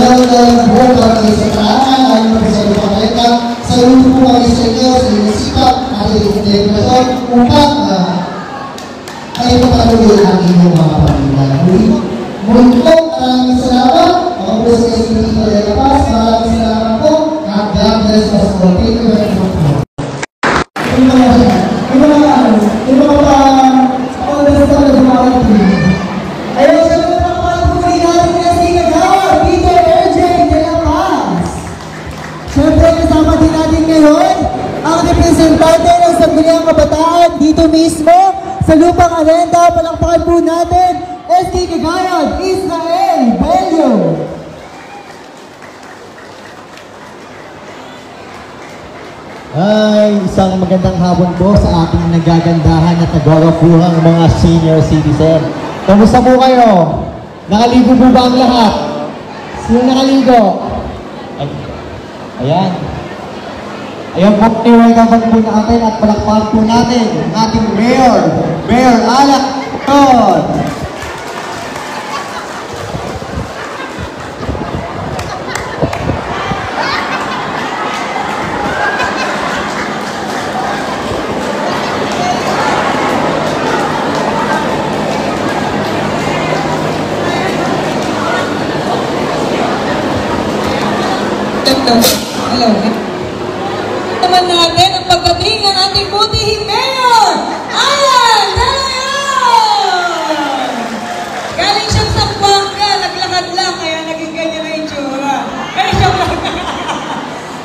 Meron tayong buong barangay sa Karangan, ayon po sa inyong pagkalita. Sa ulo po kami sa inyo, sa inyong sipat, at inyong dekorasyon, upang kayo patuloy ang inyong mga pamilya. Muli po, maraming salamat. Ako po sa SPT Palayapas, maraming salamat po. At God bless us all. Thank you very much po. Ayaw sa mga pagpapagpuli natin na si Kagawad, Peter RJ de la Paz. Siyempre, kasama din natin ngayon ang representante ng Sangguniang Kabataan dito mismo sa Lupang Arenda. Palakpakan po natin, SD Kagawad, Israel Bello. Ay, isang magandang hapon po sa ating nagagandahan at nagwagapuhang mga senior citizen. Kamusta po kayo? Nakaligo po ba ang lahat? Sino nakaligo? Ayan. Ayan po, welcome po natin at palakpakan po natin ang ating Mayor Alak Ton. Hello. Naman natin ang pagdating ng ating butihing Mayor Alan Dalayan! Galing siyang sa Buanga, naglakad lang, kaya naging ganyan na yung tsura. Kaya siyang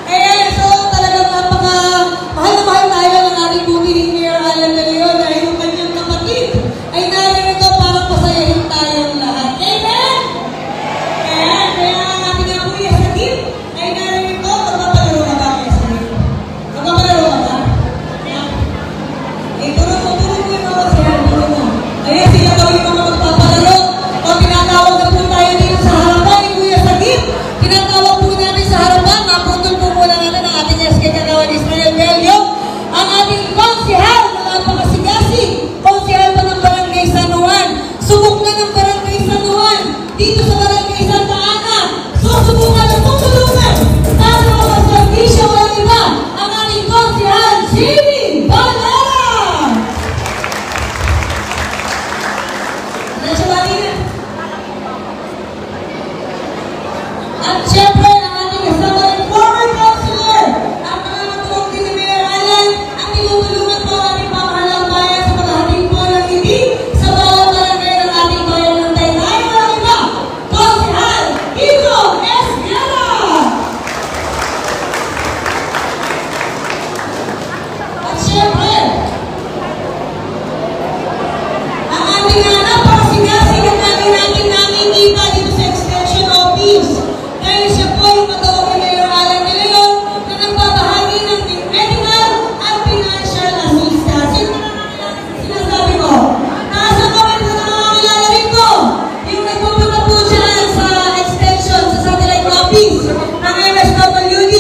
ayan, so talagang mahal na mahal tayo ng ating butihing Mayor Alan Dalayan dahil yung kanyang kapatid ay narito para pasayahin tayong lahat. Amen? Ayan, kaya ang ating kuya sa gift ay narito, magpapalaro ka ba kaya sa gift? Magpapalaro ka ba? Turun mo yung mga siya, turun mo. Ayan, sila daw yung mga magpapalaro. O tinatawag na po tayo dito sa harapan ni Kuya Sagip. Tinatawag po natin sa harapan. Maputol po muna natin ang ating SK Kagawad Israel Bello. Ang ating konsihal na napakasigasig. Konsihal pa ng Barangay San Juan. Subok na ng Barangay San Juan. Dito sa Barangay Santa Ana. Susubukan ng tutulungan. Para mga servisyo walang iba. Ang ating konsihal, Jimmy Balera. At syempre, ang ating kasama ng former councilor, ang nakakatuwag din ni Mayor Alan, ang tinutulungan po ang ating pamahalang bayan sa paghahatid po ng hindi sa bawat barangay ng ating bayan ng Taytay. Walang iba, Konsehal Kiko Esguera! At syempre, ang ating napakasigasig at natin nakikita dito sa Extension Office. Dahil siya po yung matawag ni Mayor Alan de Leon na nagbabahagi ng medical at financial assistance. Sino na nakakilala sinasabi ko? Nasa comment ko na nakakilala rin ko. Yung nagpupunta po dyan sa Extension, sa Satellite Office ng MSWD.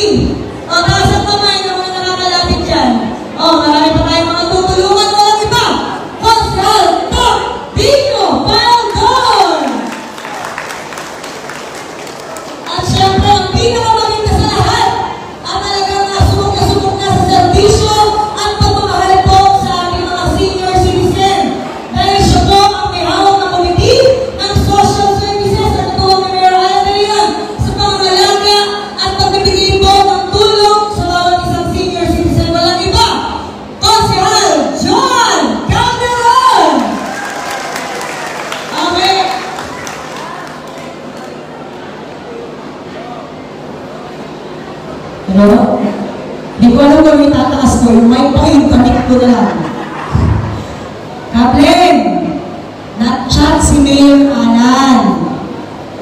O, taas ang kamay ng mga nakakalapit dyan. O, marami pa tayong mga tutulungan. Walang iba. Konsehal Dino Baldon! At syempre, ang pinakamaganda sa lahat, ang talagang subok na sa serbisyo at pagmamahal po sa ating mga senior citizen. Dahil siya po ang may hawak na committee ng social services at tuwang ni Mayor Alan Dalayan sa pangangalaga at pagbibigay po ng tulong sa bawat isang senior citizen. Walang iba, Konsehal John Calderon! Okay. Hello? Di ko alam kung itataas ko. Yung mic ko, yung panik ko na lang. Kaplen, na-chat si Mayor Alan.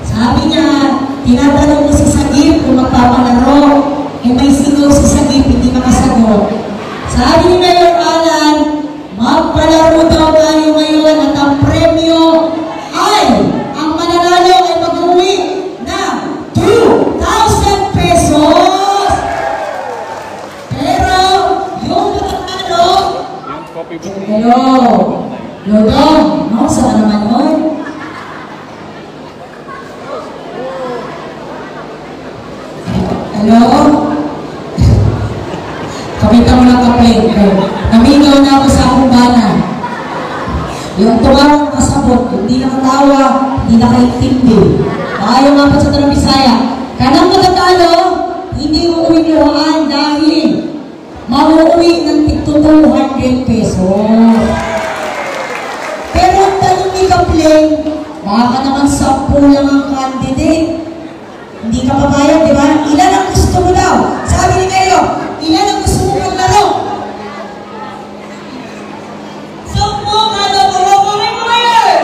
Sabi niya, tinatanong mo si Sagip kung magpapalaro. Eh may sigaw si Sagip, hindi makasagot. Sabi ni Mayor Alan, magpalaro daw tayo ngayon at ang premyo ay, ang mananalo ay mag-uwi na 2,000 pesos. Pero, yung mananalo, hello, Lodong, no? Saan naman yun? Hello? Kapita mo ng kaplay. Naminaw na ako sa kumbana. Yung tumawang kasabot, hindi nakatawa, hindi nakaintindi. Ayaw nga pa sa Tanang Bisaya. Kanang matatalo, hindi uuwi luhaan dahil mauuwi ng tigto 200 pesos. Pero ang tanong ni Kaplay, baka naman 10 lang ang candidate. Hindi ka papayag, di ba? Ilan ang gusto mo daw? Sabi ni Mayo, ilan ang gusto mo maglaro? 10 kada purok. Okay mo ngayon?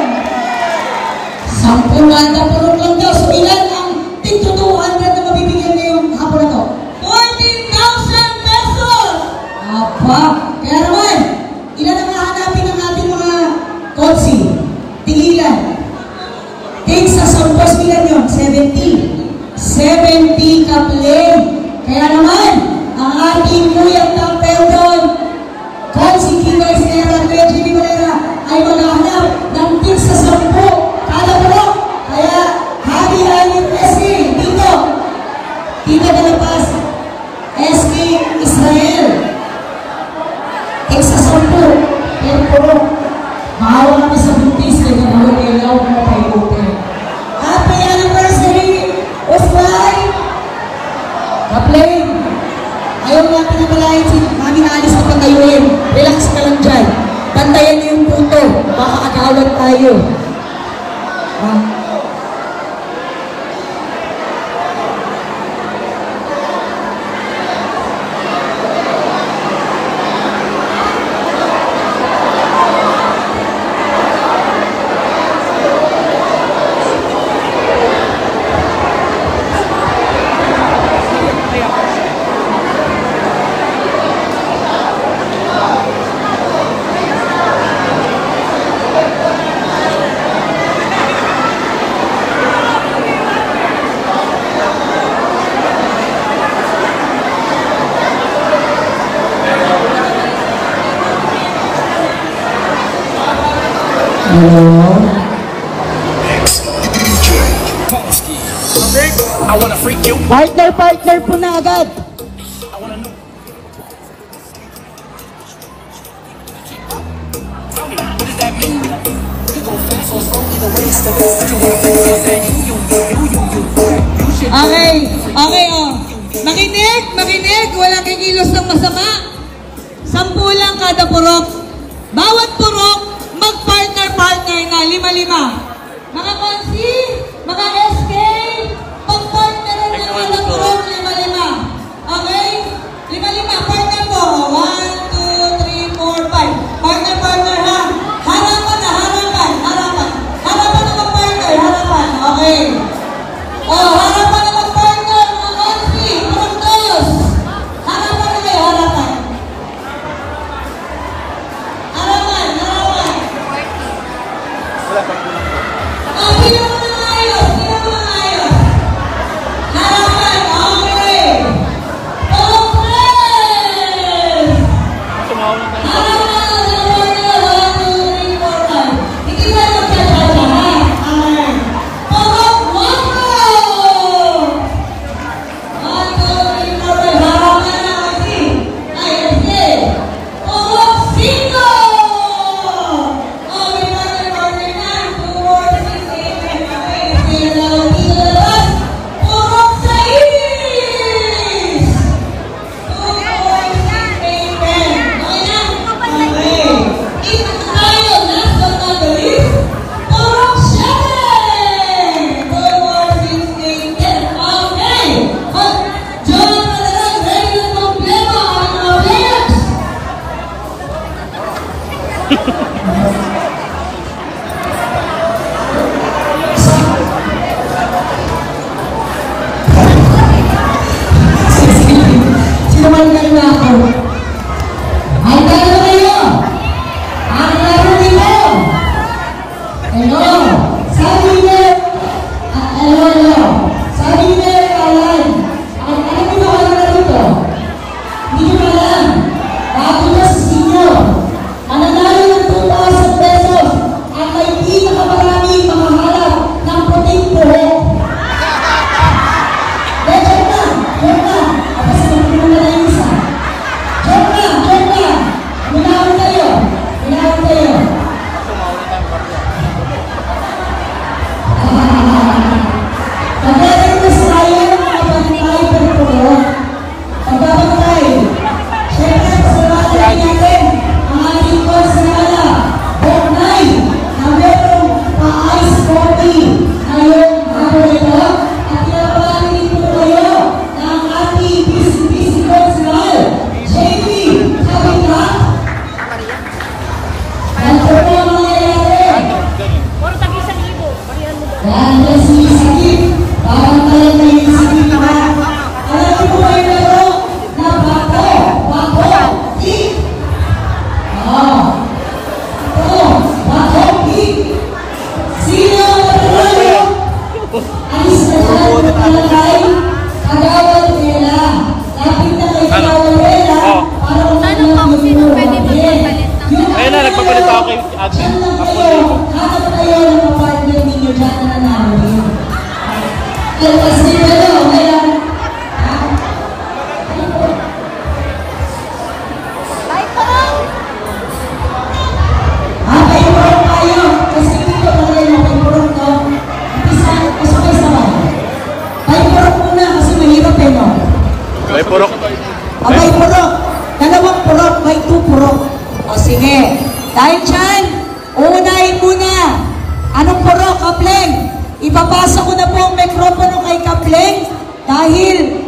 10 kada purok lang daw. So ilan ang tigto 200 na mabibigyan ngayong hapon na to? 14,000 pesos! Apa? Kaya naman, ilan ang hahanapin ng ating mga kotsi? Tigilan. Take sa 10 bilan yun, 70. 70 Kaplay. Kaya naman, ang ating kuyang tampel doon, kotsi Kino Estera, Reggie Valera, ay maghahanap ng tig sa 10 kada purok. Kaya, happy Island SK, Tito Dalapas, SK Israel. Tig sa 10 per purok. Maawa kami sa buntis na gagawin ilaw mo kay Open. Happy anniversary, Osway! Kaplay, ayaw natin na malayan si Mami Alice na pagkayuin. Relax ka lang dyan. Bantayan niyo yung puto. Baka agawad tayo. Ha? I wanna freak you. Partner po na agad. I wanna know. Tell me, what does that mean? You go fast or slowly the way it's the best. You want things and you should. Okay, oh. Makinig, walang kikilos ng masama. 10 lang kada purok. Bawat purok, mag-partner na, 5-5. Mga konsi, mga SK, mag-partneran na kada purok, 5-5. Okay? 5-5, partner po. 1, 2, 3, 4, 5. Partner ha. Harapan na mag-partner, harapan. Okay. Oh, harapan na mag-partner, mga konsi, purok. Harapan na kayo, harapan. Harapan. Oh, sino mo na ayos?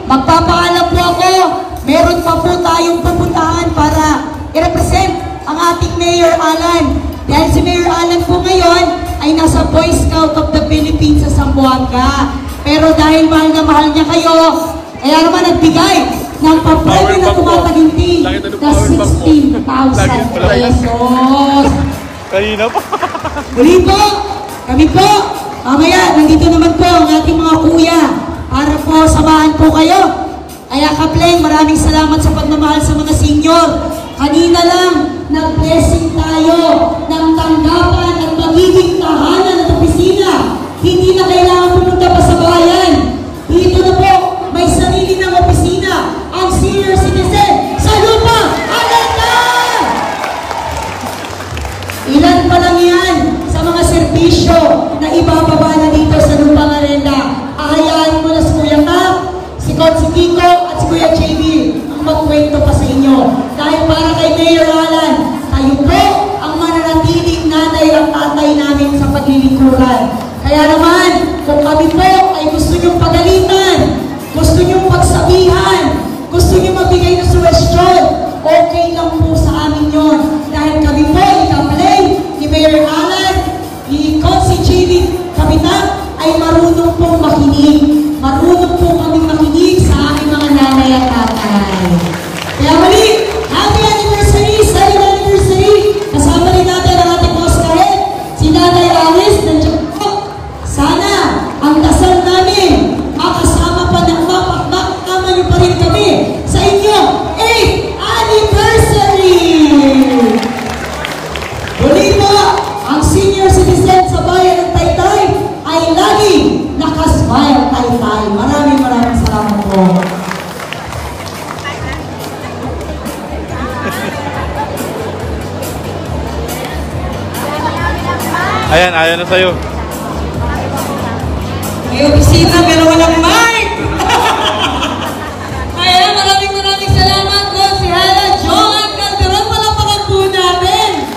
magpapaalam po ako. Meron pa po tayong pupuntahan para i-represent ang ating Mayor Alan. Dahil si Mayor Alan po ngayon ay nasa Boy Scout of the Philippines sa Zamboanga. Pero dahil mahal na mahal niya kayo, kaya naman nagbigay ng pa-premyo na tumataginting na 16,000 pesos. Kanina pa. Muli po, kami po, mamaya, nandito naman po ang ating mga kuya para po samahan po kayo. Kaya Kapleng, maraming salamat sa pagmamahal sa mga senior. Kanina lang, nag-blessing tayo ng tanggapan at magiging tahanan at opisina. Hindi na kailangan pumunta pa sa bayan. Dito na po, may sarili ng opisina ang senior citizen sa lupa. Agad na! Ilan pa lang yan sa mga serbisyo na ibababa na dito sa Lupang Arena. Ahayaan mo na si Kuya Kap, si Coach Kiko at si Kuya JB ang magkwento pa sa inyo. Dahil para kay Mayor Alan, kayo po ang mananatiling nanay at tatay namin sa paglilingkuran. Kaya naman, kung kami po ay gusto nyong pagalitan, gusto nyong pagsabihan, gusto nyong magbigay ng suwestyon, okay lang po sa amin yun. Dahil kami po, ni Kapleng, ni Mayor Alan, ni Coach JB Kapitan, ay marunong pong makinig. Marunong po kaming makinig sa aming mga nanay at tatay. Kaya muli, happy anniversary, silent anniversary. Kasama rin natin ang ating boss kahit si Nanay Alice. Nandiyan po. Sana ang dasal namin makasama pa ng makakama niyo pa rin kami sa inyong 8th anniversary. Muli po, ang senior citizen sa bayan ng Taytay ay lagi nakasmile Taytay. Maraming salamat po. Ayan, ayan na sa'yo. May opisina pero walang mic! Kaya maraming salamat po si Hannah Joan Calderon. Palapakan po natin.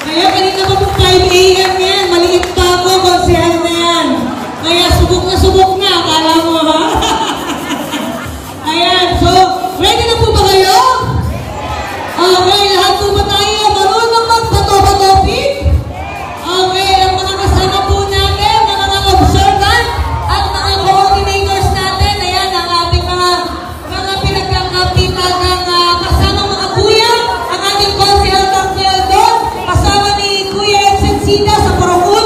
Kaya kanina pa po 5 AM yan. Maliit pa ako kung si Hannah yan. Kaya subok na, akala mo ha? Ayan, so ready na po ba kayo? Okay, lahat po ba tayo marunong magpato-patopik? Okay, ang mga kasama po natin, ang mga observant, at mga coordinators natin, ayan, ang ating mga pinagkakapitan ng kasama mga kuya, ang ating Consihal Tangkel doon, kasama ni Kuya Ensensida sa Purok 1,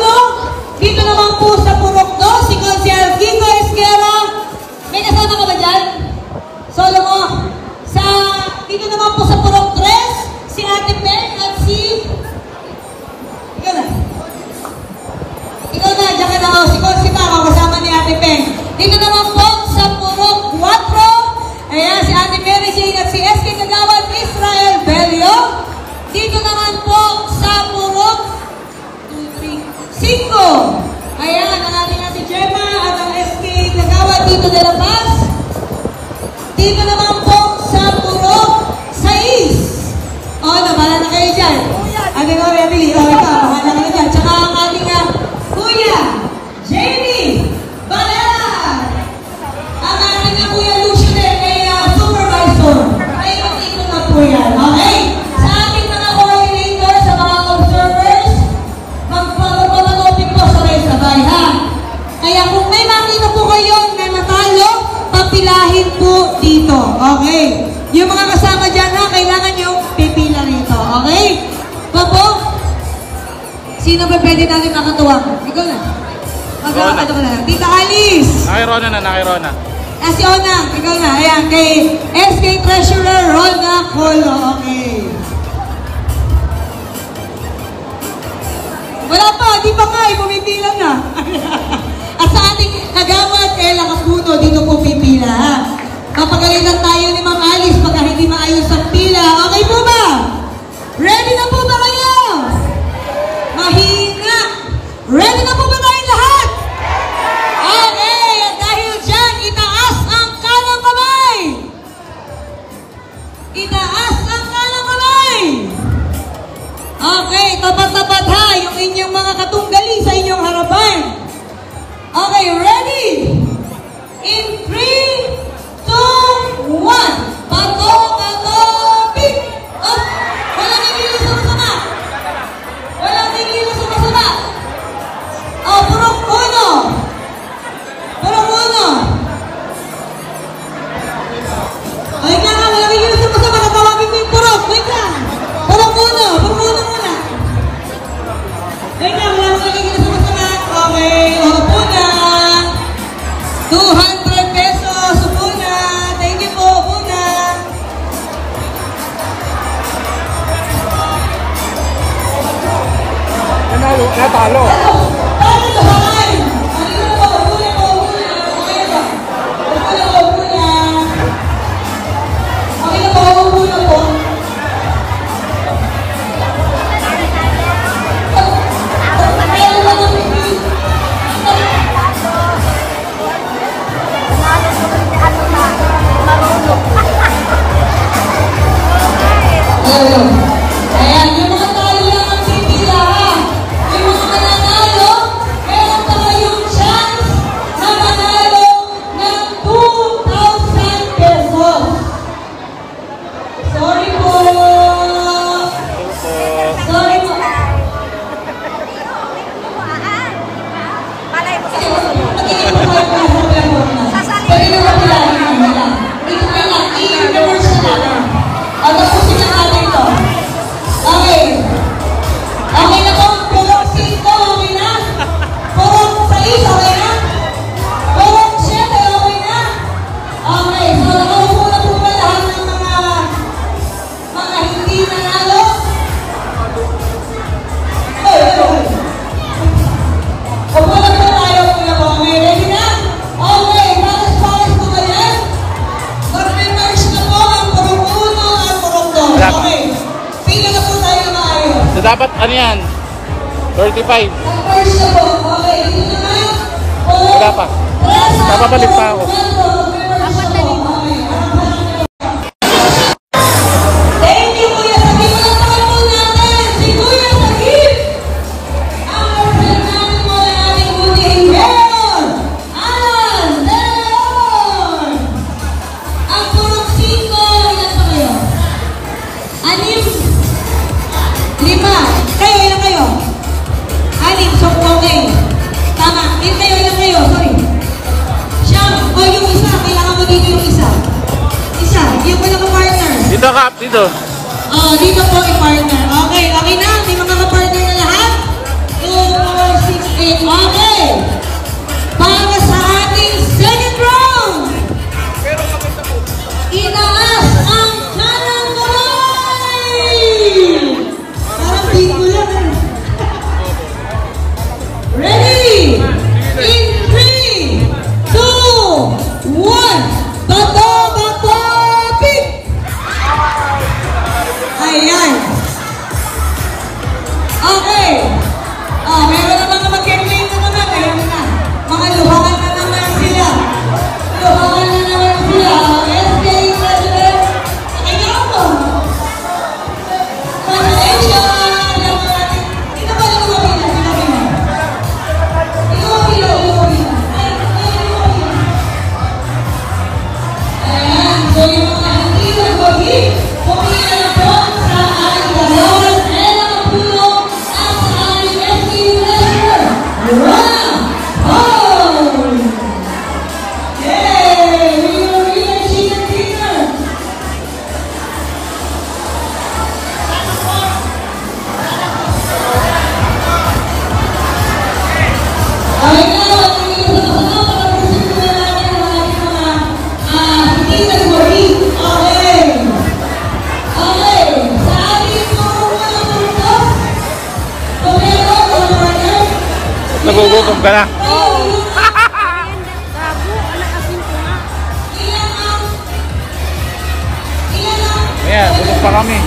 dito naman po sa Purok 2, si Consihal Kiko Esquera. May kasama ka ba dyan? Solo mo. Dito naman po sa Purok 3, si Ate Peng at si... Ikaw na, dyan ka na ako. Si Consita ako, kasama ni Ate Peng. Dito naman po sa Purok 4, ayan, si Ate Mary Jane at si SK Kagawad Israel Belio. Dito naman po sa Purok 5, ayan, ang ating Ate Gemma at ang SK Kagawad dito de la Paz. Dito naman po sa Purok 6. O, nabahala na kayo dyan. Ate ko, Emily, o ito, bahala kayo dyan. Tsaka ang ating Kuya Jamie Valera. Ang ating Kuya Lucio din, kaya supervisor. Ay, ikot na po yan. Okay? Sa ating mga coordinators, sa mga observers, magpapatopik po sabay-sabay, ha? Kaya kung may makita po kayo na natalo, papilahin po dito. Okay? Yung mga kasama dyan, ha, kailangan nyo pipila rito. Okay? Papo? Sino ba pwede natin makatuwang? Ikaw na. Magkakatato ko na lang. Tita Alice! Nakirona na, nakirona. Si Ona, ikaw na. Ayan, kay SK Treasurer Rona Colo. Okay. Wala pa, di pa nga, pumipila na. At sa ating Kagawad Ella Capuno, dito po pipila, ha? Papagalitan tayo ni Ma'am Alice pagka hindi maayos ang pila. Okay po ba? Ready na po ba kayo? Mahina. Ready na po ba tayong lahat? Okay, at dahil dyan, itaas ang kanang kamay. Itaas ang kanang kamay. Okay, tapat-tapat ha, yung inyong mga katunggali sa inyong harapan. Okay, ready? Ayan, yung mga talo lang ang pipila ha. Yung mga mananalo, meron pa kayong chance na manalo ng 2,000 pesos. Sorry po. Sorry po. Magiging po kayo sa performance. Pero yung kapilahin nila. Dito kayo lang, i-reverse na natin. O, tapusin na natin ito. Okay. Okay na po. Purong 5, okay na? Purong 6, okay na? Purong 7, okay na? Okay. So, nakaupo na po ba lahat ng mga hindi nanalo? Oy. Upo na po tayo, kuya po. Okay, ready na? Okay. Pares po ba yan? Mag-reverse na po ang purong 1 at purong 2. Okay. Pila na po tayo na maayos. So, dapat ano yan? 35. Mag-reverse na po. Okay. Dito naman. Wala pa. Papabalik pa ako. Thank you, Kuya Sagip. Palakpakan po natin si Kuya Sagip. Ang representative mo ng ating buting Mayor, Alan De Leon. Ang purong 5, ilan pa kayo? 6? 5. Kayo, ilan kayo? 6, so okay. Tama. Kayo, ilan kayo? Sorry. Siyam. O yung isa, kailangan mo dito yung isa. Isa. Yung walang ka-partner. Dito, Kap. Dito. Dito po i-partner. Okay, okay na. May mga ka-partner na lahat. 2, 4, 6, 8. Okay. Para sa ating second round. Inaas ang kanang kamay. Parang biko lang. Ready? In 3, 2, 1. Bato, bato, pick! Ayan. Okay. Meron na mga mag-claim na naman. Ayan na. Mga luhangan na naman sila. Luhangan na naman sila. SK President. Nakikita ko. Pasensya. Ito ba yung lumapila? Lumapila. Ayan. So yung mga hindi nag-wagi, pumila na po sa ating gano'n. And ang puno at sa ating SK Treasurer, Rana Paul! Yay! We will read a chicken dinner! Okay na, hindi nag-wagi. Okay. Okay. Sa ating mga puntos, Romero, mga partner, Nagugutom ka na. Ayan, busog pa kami.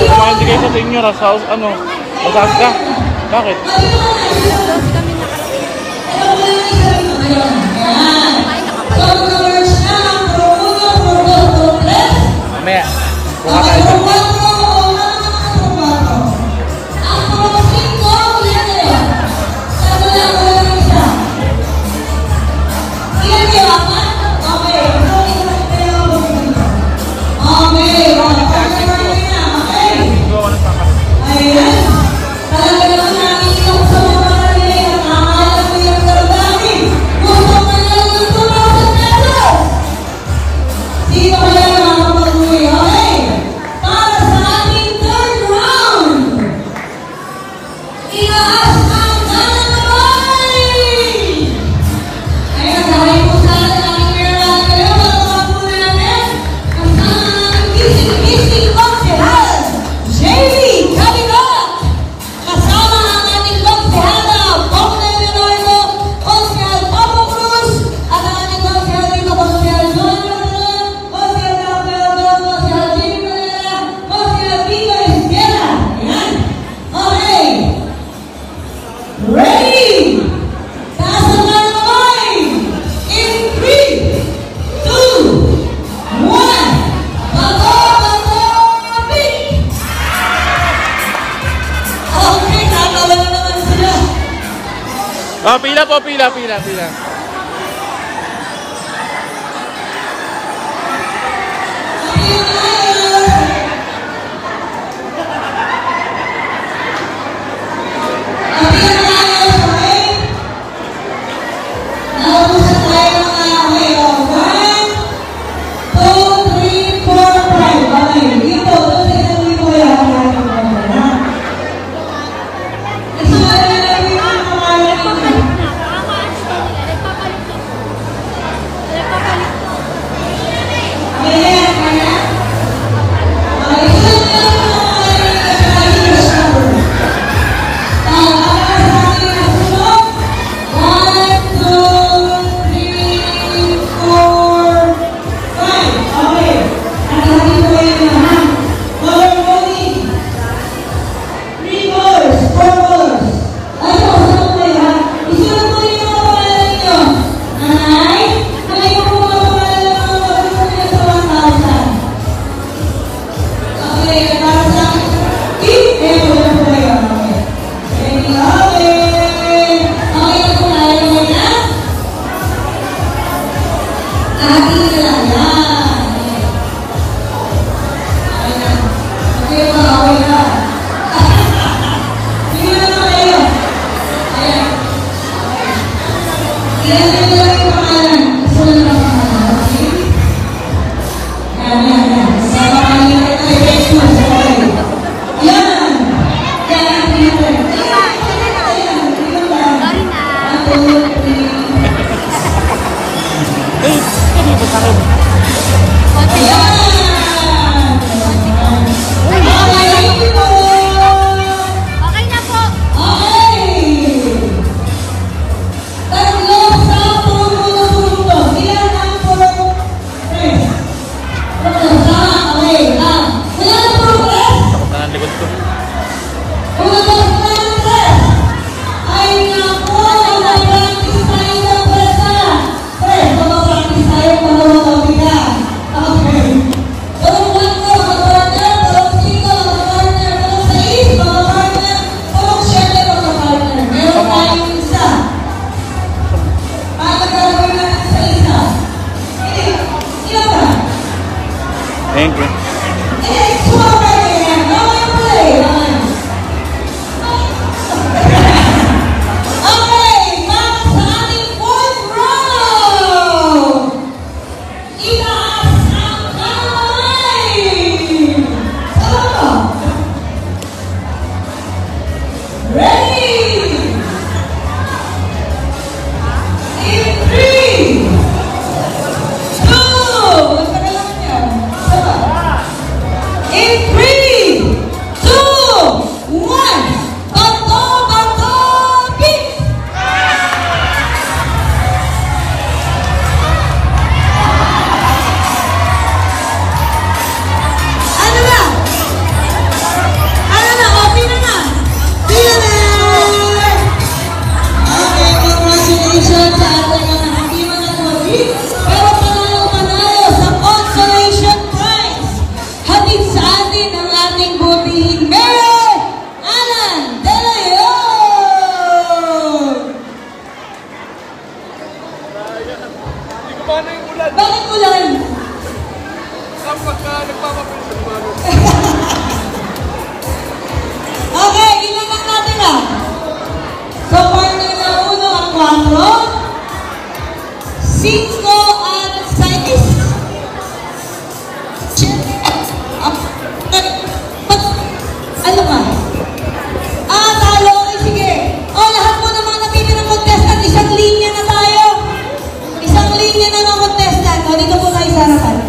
Kumain din kayo sa inyo. Sa ano? Masas ka? Bakit? Mamaya. Kuha tayo dyan. Ayan. Talaga naman namin yung sa mga Oh, pila po, pila. Thank you. Bakit ulan? Kapag nagpapapilsan mo. Okay, ilan lang natin ah. So, partner na 1 ang 4, 5 at 6. Ano ba? Talo. Okay, sige. Lahat mo namang natitirang contestant, isang linya na tayo. Isang linya na ng contestant. Dito po tayo sa harapan.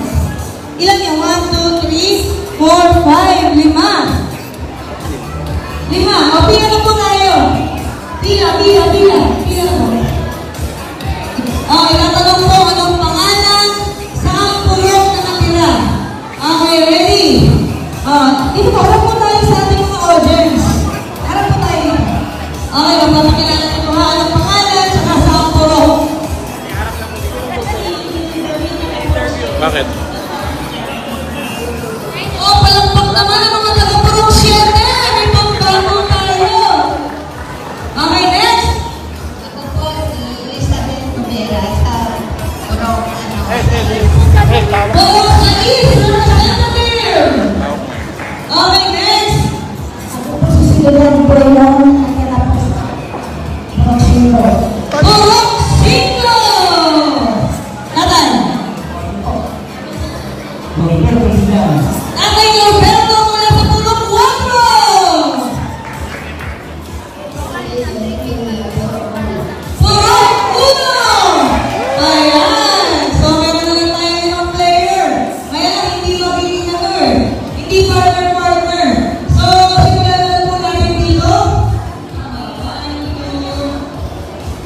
Ilan yung 1, 2, 3, 4, 5, 5. 5. Pila na po tayo. Pila na po. Inatanong po, anong guys. Tawag. Bawa sa is, okay, next. Susunod po yung Purok 5! Nathan! Tatay Roberto mula sa Purok 4! Purok 1! Ayan! So meron na tayo ng player. Kaya hindi magiging hindi partner. So simulan na po natin dito.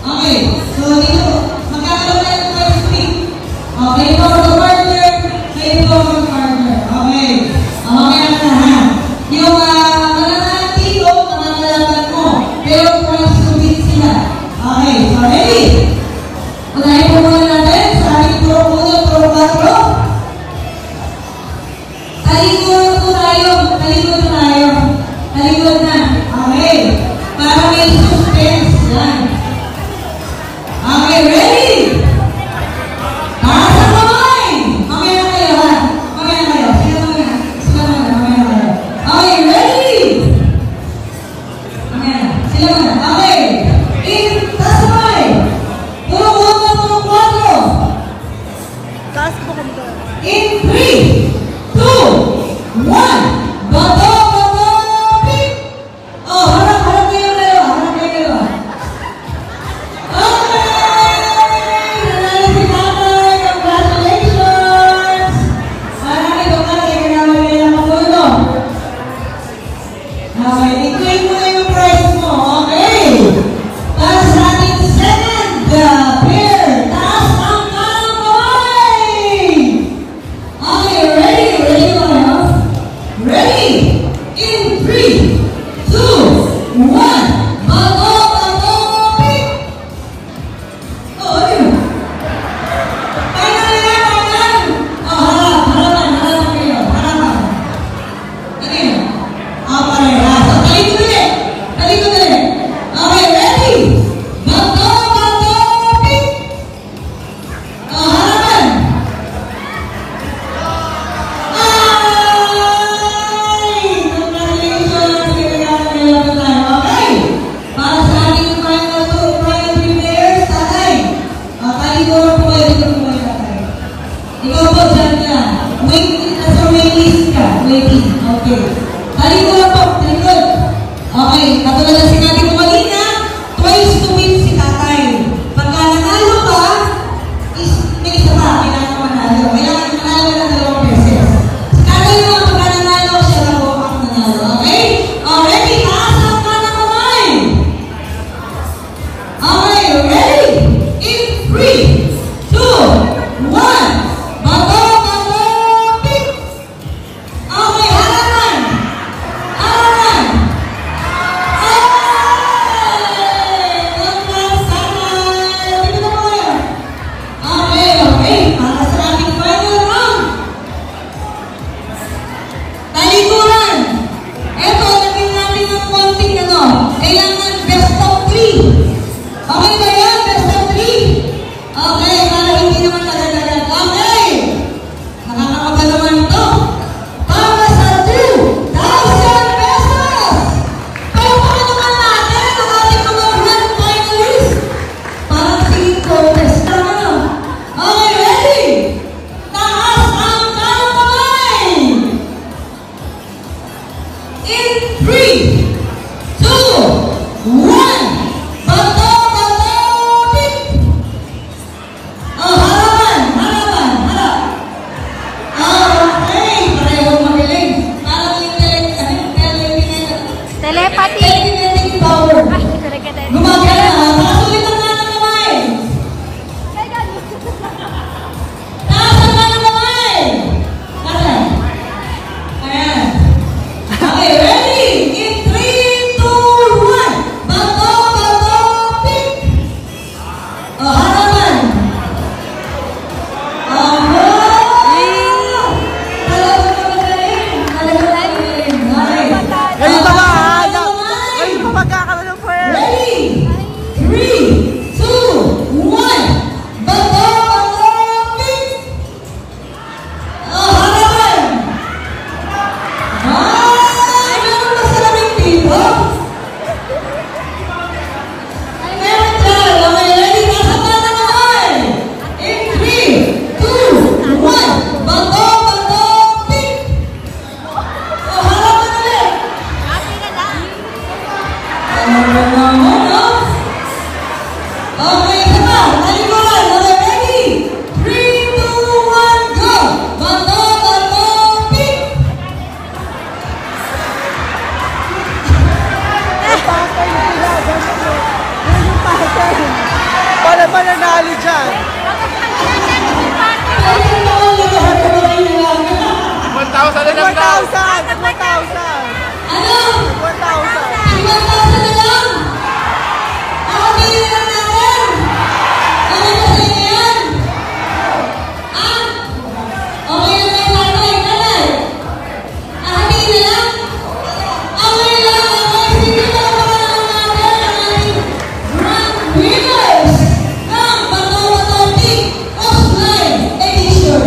Okay, so dito, magkakaroon tayo ng first pick. Okay, ito ang partner, ito ang partner. Okay, okay na ha. Yung malalaman dito, malalaman mo, pero kung subit sila. Okay, so ready? Unahin po muna natin sa ating Puro 1, Puro 4. Talikod po tayo, talikod na. Okay, para may suspense yan. Okay, ready? Taas ang kamay! Mamaya na kayo, ha? Mamaya na kayo. Sila muna, mamaya na kayo. Okay, ready? Mamaya na, sila muna. Okay. Taas ang kamay! Puro 1, Puro 4. Taas po kami doon. In 3, 2, 1. Bato, pick! Oh, harap kayo dalawa. mananalo dyan? 1,000 na lang daw. 1,000! 1,000! Ano? 1,000! 1,000 na lang? Okay na lang natin. Okay na sa inyo yan? Ah? Okay na lang sa akin, nanay? Hatiin na lang? Okay lang, okay. Sige na lang natin ang ating grand winners ng Bato-Bato Peak Offline Edition.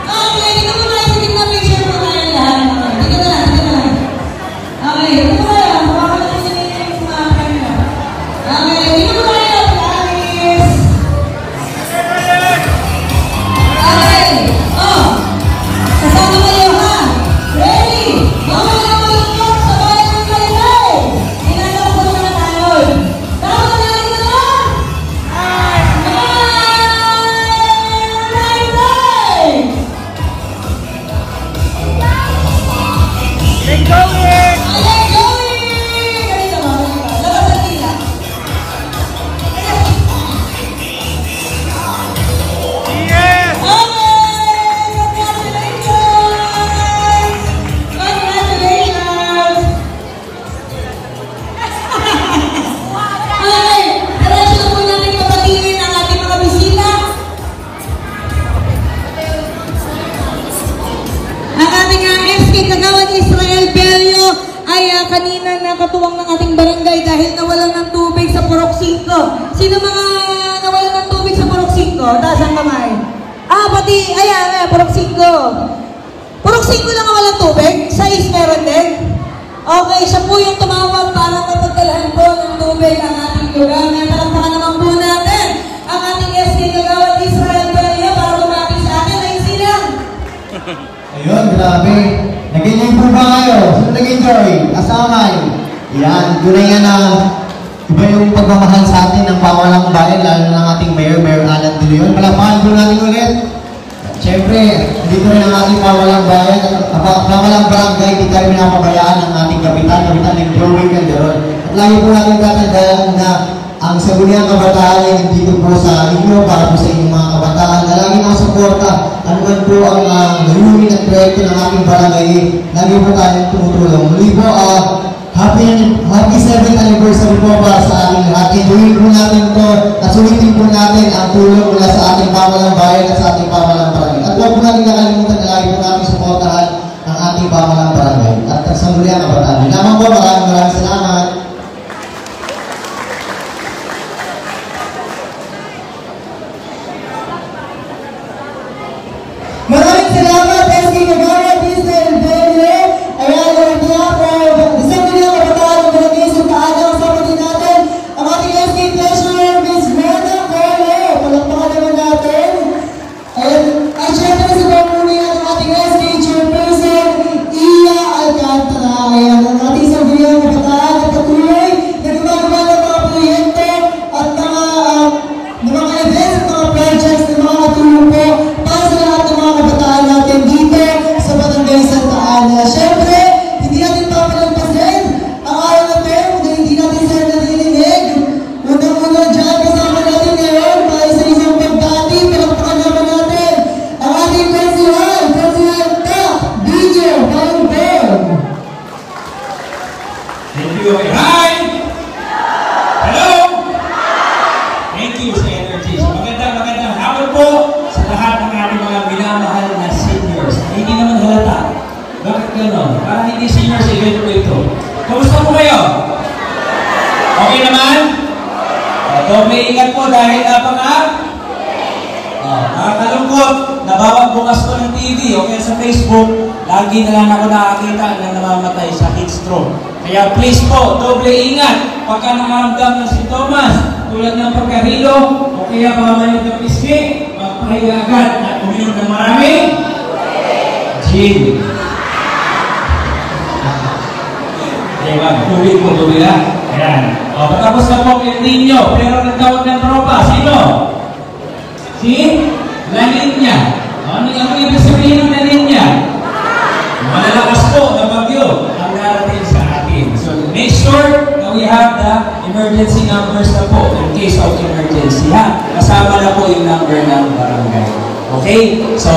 Okay, dito mo na yung na picture mo tayo lahat. Dito na lang, dito na lang. Okay, dito mo tayo. Makakala niyo na yung mga kanya. Okay, dito mo tayo, Paris. Okay, oh. Kasama kayo ha. Ready? Mamaya na malungkot sa bayan ng Kalinay. Hinanap ko na tayo. Tama na lang ito na. Let's go in! Alay, going! Ganito ba? Labas ang tila. Yes! Okay! Congratulations! Congratulations! Okay, diretso na po namin papatingin ang ating mga bisita. Ang ating SK Kagawad Israel Bello ay kanina nakatuwang ng ating barangay dahil nawalan ng tubig sa Purok 5. Sino mga nawalan ng tubig sa Purok 5? Taas ang kamay. Pati, ayan, Purok 5. Purok 5 lang ang walang tubig? Sa East meron din? Okay, siya po yung tumawag para mapagdalahan po ng tubig ang ating lugar. Ngayon, palakpakan naman po natin ang ating SK Kagawad Israel Bello para lumapit sa atin. Ay, silang! Ayun, grabe. Nag-enjoy po ba kayo? Sino nag-enjoy? Asamay. Yan, tunay nga na iba yung pagmamahal sa atin ng pawalang bayan, lalo na ng ating Mayor Alan De Leon. Palakpakan po natin ulit. Siyempre, dito rin ang ating pawalang bayan, pawalang barangay, hindi tayo pinapabayaan ng ating kapitan ng Joey Calderon. At lagi po natin tatandaan na ang Sangguniang Kabataan ay nandito po sa inyo para po sa inyong mga kabataan na lagi nakasuporta. Ano man po ang layunin at proyekto ng ating barangay, lagi po tayong tumutulong. Muli po, happy 7th anniversary po para sa ating lahat. Enjoyin po natin ito at sulitin po natin ang tulong mula sa ating pamalang bayan at sa ating pamalang barangay. At huwag po natin nakalimutan na lagi po natin suportahan ang ating pamalang barangay at ang Sangguniang Kabataan. Lamang po, maraming salamat. Maraming salamat, SK Kagawad Israel Bello. Ayan, on behalf of the Sangguniang Kabataan ng Barangay Santa Ana, kasama din natin ang ating SK Treasurer, Ms. Rena Carlo. Palakpakan naman natin. At syempre sa pamunuan ng ating SK Chairperson, Iya Alcantara. Ayan, ang ating Sangguniang Kabataan at patuloy na gumagawa ng mga proyekto at mga events at mga projects na mga katulong po para sa lahat ng mga kabataan natin dito sa Barangay Santa Ana. Siyempre, hindi natin papalampasin ang araw na ito na hindi natin sila narinig. Unang-unang dyan, kasama natin ngayon para sa isang pagbati, palakpakan naman natin ang ating President Cap, DJ Balbon. Thank you. Hi! Hello! Thank you sa energy. Magandang hapon po sa lahat ng ating mga minamahal na seniors. Hindi naman halata. Bakit gano'n? Parang hindi seniors event po ito. Kamusta po kayo? Okay naman? Doble ingat po dahil nakakalungkot na bawat bukas ko ng TV o kaya sa Facebook, lagi na lang ako nakakita na namamatay sa heat stroke. Kaya please po, doble ingat. Pagka nakaramdam ng sintomas, tulad ng pagkahilo o kaya pamamanit ng pisngi, magpahiga agad at uminom ng maraming gin. Diba? Tubig po, tubig lang. Ayan. O, patapos na po ang El Nino, pero nagtawag ng tropa. Sino? Si La Niña. Ano ibig sabihin ng La Niña? Malalakas po na bagyo ang darating sa atin. So make sure that we have the emergency numbers na po in case of emergency. na po yung number ng barangay. Okay? So,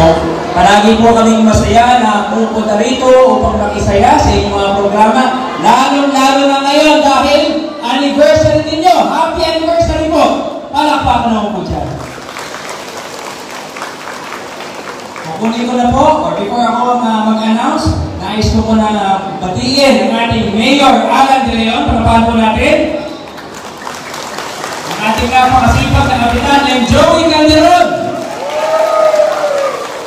palagi po kaming masaya na pupunta rito upang makisaya sa inyong mga programa. Lalo-lalo na ngayon dahil anniversary ninyo. Happy anniversary po! Palakpakan naman po dyan. Kukunin ko na po, or before ako mag-announce, nais ko muna batiin ang ating Mayor Alan De Leon. Panapahan po natin. Ang ating napakasipag na kapitan, ng Joey Calderon.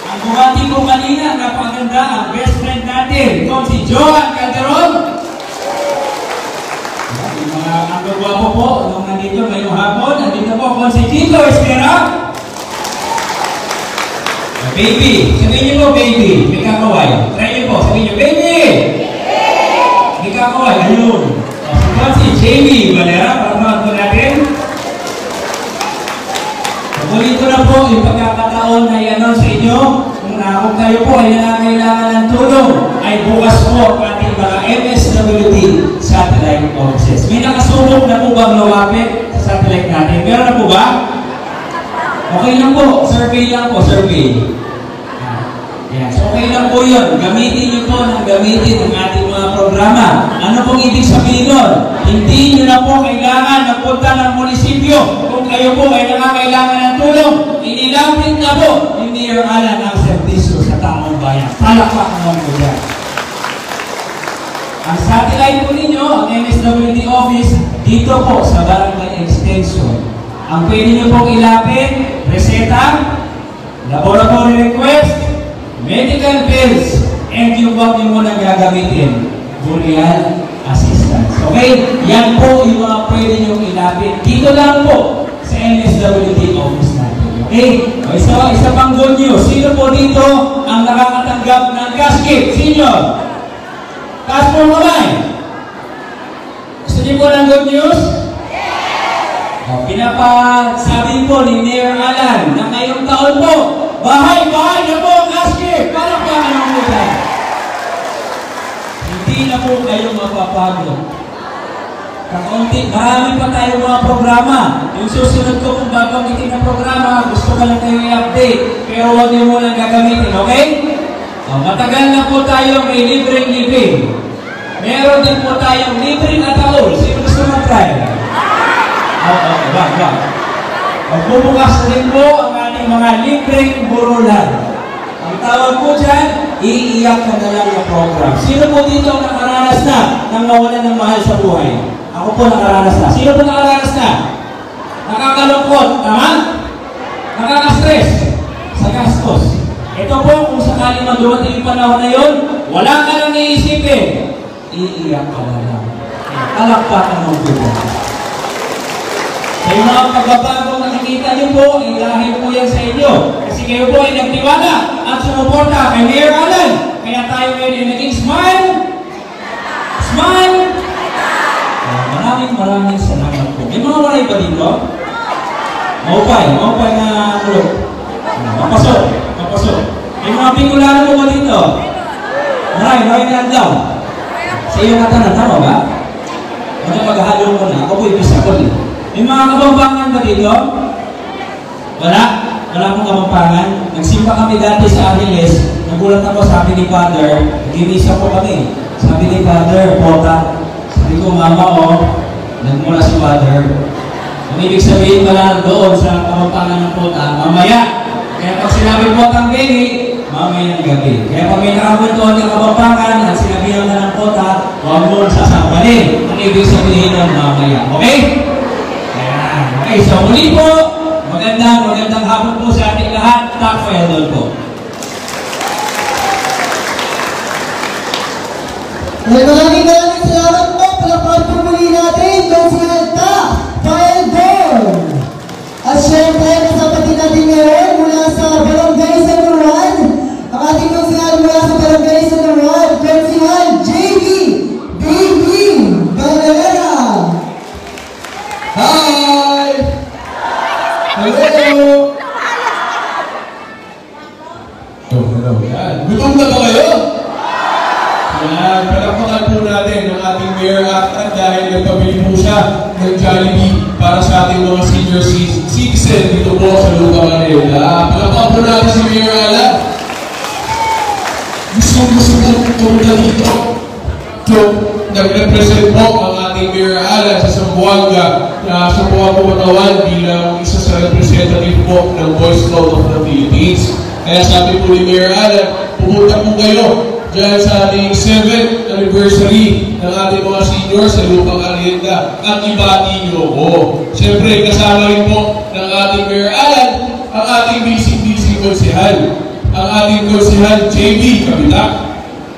Ang bumati ko kanina, napakaganda, ang best friend natin, itong si Joan Calderon. Yung mga ang gagwapo po, nung nandito ngayong hapon, nandito po kung si Tito Espera. Baby, sabihin niyo po baby, may kakaway. Try niyo po, sabihin niyo baby! May kakaway, ayun. So, si Jamie Valera, pagmamahal po natin. Pagkulit ko na po yung pagkakataon na i-announce sa inyo, kung kayo po ay nangangailangan ng tulong, ay bukas po ating mga MSWD satellite offices. May nakasubok na po bang lumapit sa satellite natin? Meron na po ba? Okay lang po, survey lang po, survey. Yes, okay lang po yun. Gamitin nyo po ng gamitin ang ating mga programa. Ano pong ibig sabihin nun? Hindi nyo na po kailangan magpunta ng munisipyo. Kung kayo po ay nakakailangan ng tulong, inilapit na po ni Mayor Alan ang serbisyo sa taong bayan. Palakpakan naman po dyan. Ang satellite po ninyo, ang MSWD office, dito po sa Barangay Extension. Ang pwede nyo pong ilapit, reseta, laboratory request, medical bills, and yung wag nyo muna gagamitin, burial assistance. Okay? Yan po yung mga pwede nyo ilapit. Dito lang po sa MSWD office natin. Okay? O isa pang good news. Sino po dito ang nakakatanggap ng cash gift? Sino? Cash po kamay. Gusto niyo po ng good news? Pinapasabi po ni Mayor Alan na ngayong taon po, bahay-bahay na po ang ASCII. Palakpakan ang muna. Hindi na po kayo mapapagod. Kakaunti, marami pa tayo mga programa. Yung susunod ko kung bagong itin na programa, gusto ka lang kayo i-update. Pero huwag niyo muna gagamitin, okay? Matagal na po tayo may libreng living. Meron din po tayong libreng ataol. Sino gusto mag-try? Wag. Magbubukas rin po ang ating mga libreng burulan. Ang tawag po dyan, iiyak ka na lang na program. Sino po dito ang nakaranas na nang mawalan ng mahal sa buhay? Ako po nakaranas na. Sino po nakaranas na? Nakakalungkot, tama? Nakaka-stress sa gastos. Ito po, kung sakaling magdumating yung panahon na yun, wala ka lang iisipin. Iiyak ka na lang. Talakpakan mo po dyan. Yung mga pagbabagong nakikita niyo po, ay dahil po yan sa inyo. Kasi kayo po ay nagtiwala at sumuporta kay Mayor Alan. Kaya tayo ngayon ay naging smile. Smile. Maraming salamat po. May mga waray ba dito? Maupay na mulok. Mapasok. May mga Bicolano po ba dito? Maray na daw. Sa iyo nga tama ba? Ano maghahalo mo na? Ako po ibisa ko din. May mga kabampangan ba dito? Wala pong kabampangan. Nagsimba kami dati sa Ariles. Nagulat ako, sabi ni Father, nag-imisa po kami. Sabi ni Father, pota. Sabi ko, Mama, nagmula si Father. Ang ibig sabihin pala doon sa kabampangan ng pota, mamaya. Kaya pag sinabi potang baby, mamaya ng gabi. Kaya pag may nakamuntuan ng kabampangan at sinabihan na ng pota, huwag mo sasampalin. Ang ibig sabihin ng mamaya. Okay? Okay, so muli po, magandang hapon po sa ating lahat. Top file doon po. Maraming salamat po. Palakpakan po muli natin yung sinalta, file doon. At syempre, kasama din natin ngayon mula sa Barangay San Juan. Ang ating yung sinal mula sa Barangay San Juan, Consihan JB Baby Valera. Hi! Hello! Hello. Yan. Gutom na ba kayo? Yan. Palakpakan po natin ang ating Mayor Alan dahil nagpabili po siya ng Jollibee para sa ating mga senior citizen dito po sa pumunta dito. So, nag-represent po ang ating Mayor Alan sa Zamboanga na sa Zamboanga Bumatawan bilang isa sa representative po ng Boy Scout of the Philippines. Kaya sabi po ni Mayor Alan, pumunta po kayo dyan sa ating 7th anniversary ng ating mga seniors sa Lupang Arienda at ibati niyo ko. Siyempre, kasama rin po ng ating Mayor Alan ang ating basic konsehal, ang ating konsehal JB Kapitak.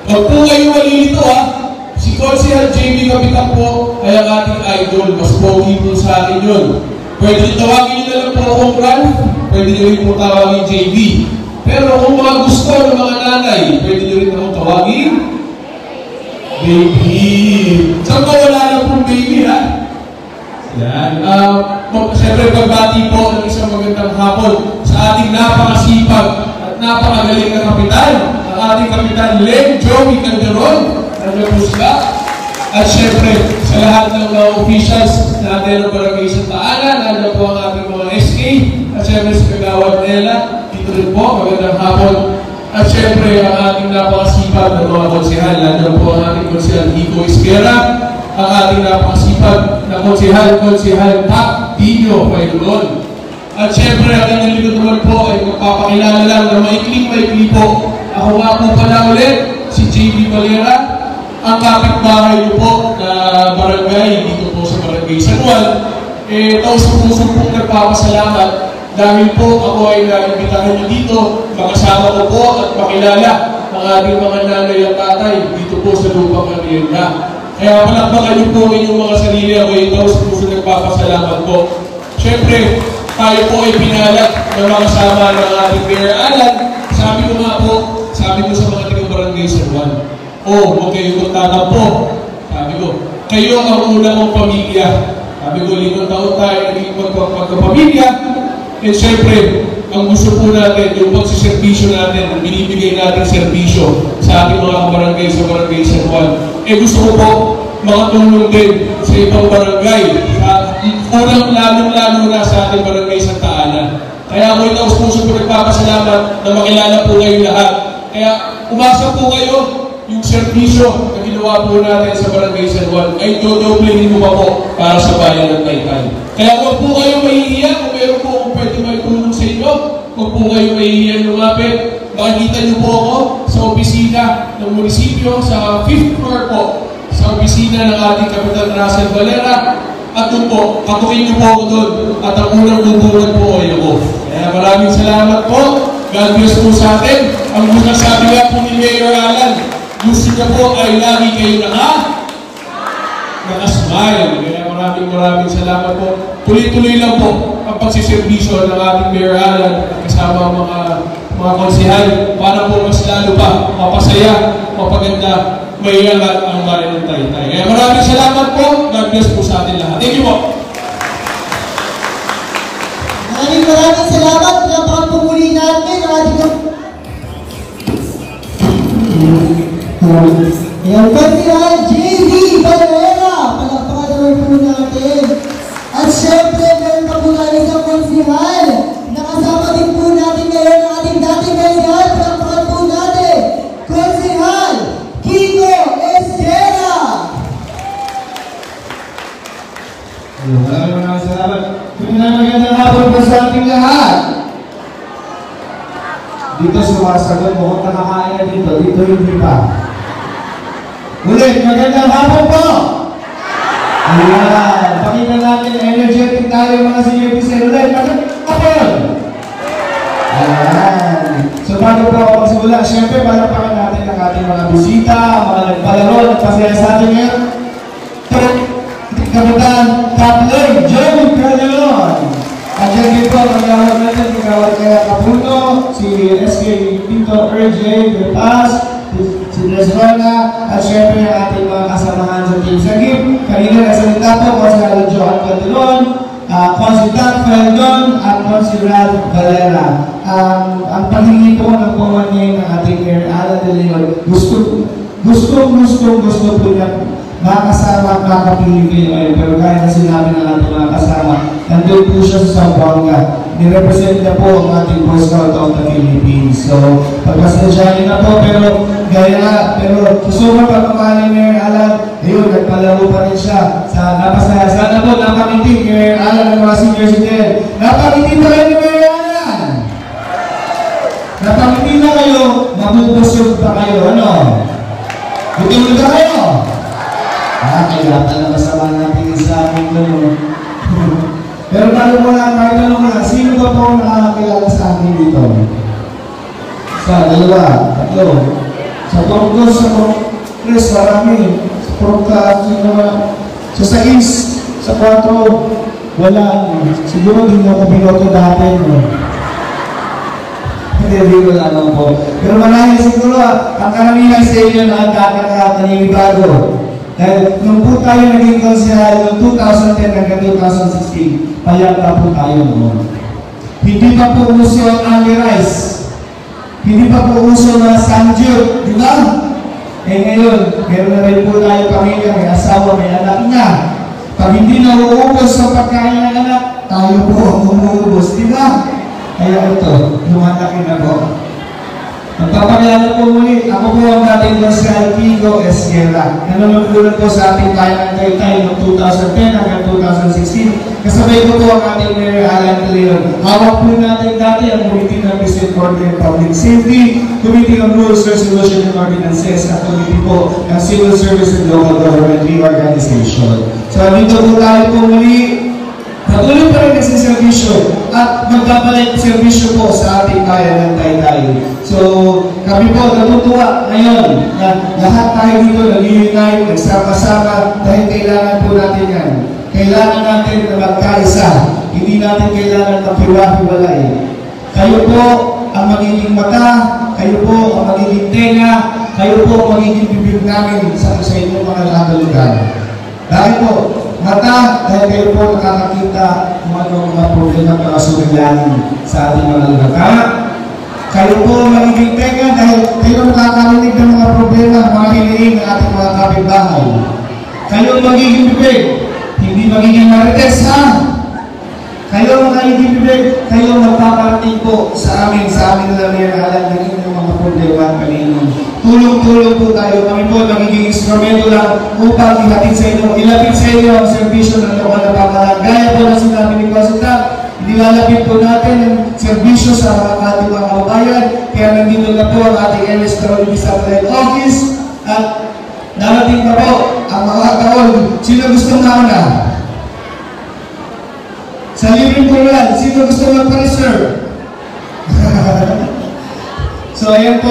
Huwag po kayo malilito si Konsehal JB Kapitak po ay ang ating idol, mas pogi po sa akin yun. Pwede tawagin nyo na lang po akong Ralph, pwede nyo rin po tawagin JB. Pero kung mga gusto ng mga nanay, pwede nyo rin akong tawagin baby. Saan ko wala lang pong baby, ha? Yan. Siyempre, pagbati po ng isang magandang hapon sa ating napakasipag at napakagaling na kapitan, ang ating kapitan Len Joey Calderon. Ano po sila? At siyempre, sa lahat ng mga officials natin ng Barangay Santa Ana, nandiyan po ang ating mga SK, at siyempre sa Kagawad Nela, dito rin po, magandang hapon. At siyempre, ang ating napakasipag ng mga konsehal, nandiyan po ang ating konsehal Nico Esquera, ang ating napakasipag na konsehal Pat Dino Pailon. At siyempre, ang inyong likod naman po ay magpapakilala lang na maikling po. Ako nga po pala ulit, si JB Valera, ang kapitbahay niyo po na barangay dito po sa Barangay San Juan. Taos-puso pong nagpapasalamat dahil po ako ay naimbitahan niyo dito, makasama ko po at makilala ang ating mga nanay at tatay dito po sa Lupang Arienda. Kaya palakpakan niyo po inyong mga sarili, ako ay taos-puso nagpapasalamat po. Siyempre, tayo po ay pinalat na makasama ng ating Mayor Alan. Sabi ko nga po, sabi ko sa mga taga-Barangay San Juan, huwag kayo magtatampo. Sabi ko, kayo ang una kong pamilya. Sabi ko, 5 taon tayo naging magkapamilya. And syempre, ang gusto po natin, yung pagsiservisyo natin, binibigay natin serbisyo sa ating mga kabarangay sa Barangay San Juan. Gusto ko po makatulong din sa ibang barangay. Unang lalong-lalo na sa ating Barangay Santa Ana. Kaya ako itaos puso po nagpapasalamat na makilala po kayo lahat. Kaya umasa po kayo yung serbisyo na ginawa po natin sa Barangay San Juan ay dodoblehin mo pa po para sa bayan ng Taytay. Kaya huwag po kayo mahihiya kung meron po kung pwede may tulong sa inyo. Huwag po kayo mahihiya lumapit. Makikita niyo po ako sa opisina ng munisipyo sa 5th floor po, sa opisina ng ating Kapitan Russell Valera. At doon po, katukin niyo po ako doon at ang unang bubungan po ay ako. Kaya maraming salamat po. God bless po sa atin. Ang mga sabi nga po ni Mayor Alan, gusto niya po ay lagi kayo naka-smile. Kaya maraming salamat po. Tuloy-tuloy lang po ang pagsiservisyo ng ating Mayor Alan kasama mga konsehal para po mas lalo pa mapasaya, mapaganda, maiangat ang bayan ng Taytay. Kaya maraming salamat po. God bless po sa atin lahat. Thank you po. Maraming salamat. Napakapumuli natin ang ating Ayan, Konsehal JB Valera. Palakpakan naman po natin. At syempre, meron pa po tayo sa konsehal. Nakasama din po natin ngayon ang ating dating konsehal. Palakpakan po natin. Konsehal Kiko Esquera. Maraming salamat. Magandang hapon po sa ating lahat. Dito sumasagot, mukhang nakakain na dito hindi pa. Ulit, magandang hapon po! Ayan, pakita natin energetic tayo mga senior officer ulit. Magandang hapon! Ayan. So bago po ako magsimula, syempre palapakan natin ang ating mga bisita, mga nagpalaro, nagpasaya sa ating ngayon. Kapitan Captain Joey Calderon. At yan din po, magkawag natin, magkawag kaya Kapuno, si SK Tito RJ Bertas, si Desrona, at syempre ang ating mga kasamahan sa Team Sagip. Kanina nasalita po, Konsehal Johan Calderon, Konsehal Feldon, at Konsehal Valera. Ang paghingi po ng pumanyin ng ating Mayor Alan de Leon, gusto po niya makasama, makapili kayo, pero kaya na sinabi ng ating mga kasama, nandun po siya sa Zamboanga. Nirepresent niya po ang ating Boy Scout of the Philippines. So, pagpasensyahin na po, pero gaya nga, pero susunod pagmamahal ni Mayor Alan, ayun, nagpalaro pa rin siya. Napasaya. Sana po, napangiti ni Mayor Alan ng mga senior citizen. Napangiti pa rin ni Mayor Alan! Napangiti na kayo, mabubusog pa kayo, ano? Gutom na kayo? Kaya pala masama natin sa amin nun. Pero bago mo lang, may tanong na, sino ba po nakakakilala sa akin dito? Sa dalawa, tatlo. Sa Pongos, sa Pongres, marami. Sa Pongka, sa Sais, sa 4, wala. Siguro din ako binoto dati. No? Hindi ko lang po. Pero marami siguro, ang karamihan sa inyo na ang naninibago. Dahil nung po tayo naging konsehal, noong 2010 hanggang 2016, payag na po tayo noon. Hindi pa po uso ang Ali Rice. Hindi pa po uso na Sanjur, di ba? Ngayon, meron na rin po tayo pamilya, may asawa, may anak na. Pag hindi na uubos sa pagkain ng anak, tayo po ang umuubos, di ba? Kaya ito, lumalaki na po. Magpapakilala po muli, ako po ang dating Marcial Kiko Esguerra. Nanunungkulan po sa ating bayan ng Taytay noong 2010 hanggang 2016. Kasabay ko po ang ating Mayor Alan Leon. Hawak po natin dati ang Committee ng District Order and Public Safety, Committee on Rules, Resolution and Ordinances, at Committee po ng Civil Service and Local Government Reorganization. So dito po tayo po muli. Patuloy pa rin nagsiservisyo at magpapalik servisyo po sa ating bayan ng Taytay. So, kami po natutuwa ngayon na lahat tayo dito nag-unite, nagsama-sama dahil kailangan po natin yan. Kailangan natin na magkaisa. Hindi natin kailangan maghiwa-hiwalay. Kayo po ang magiging mata, kayo po ang magiging tenga, kayo po ang magiging bibig namin sa inyong mga nakalugan. Dahil po, mata, dahil kayo po nakakakita kung ano mga problema na sumilangin sa ating mga lugar. Kayo po magiging tenga dahil kayo nakakarinig ng mga problema, mga hiniing ng ating mga kapitbahay. Kayo magiging bibig, hindi magiging marites, ha? Kayo magiging bibig, kayo magpaparating po sa amin na may alam ng inyong mga problema at kanino. Tulong-tulong po tayo. Kami po magiging instrumento lang upang ilapit sa inyo ang servisyo ng lokal na pamahalaan. Gaya po na sinabi ni Consulta, nilalapit po natin ang servisyo sa ating mga kababayan. Kaya nandito na po ang ating NSWD Satellite Office at darating pa po ang mga taon. Sino gusto mauna? Sa libreng purulan, sino gusto magpa-reserve? So, ayan po,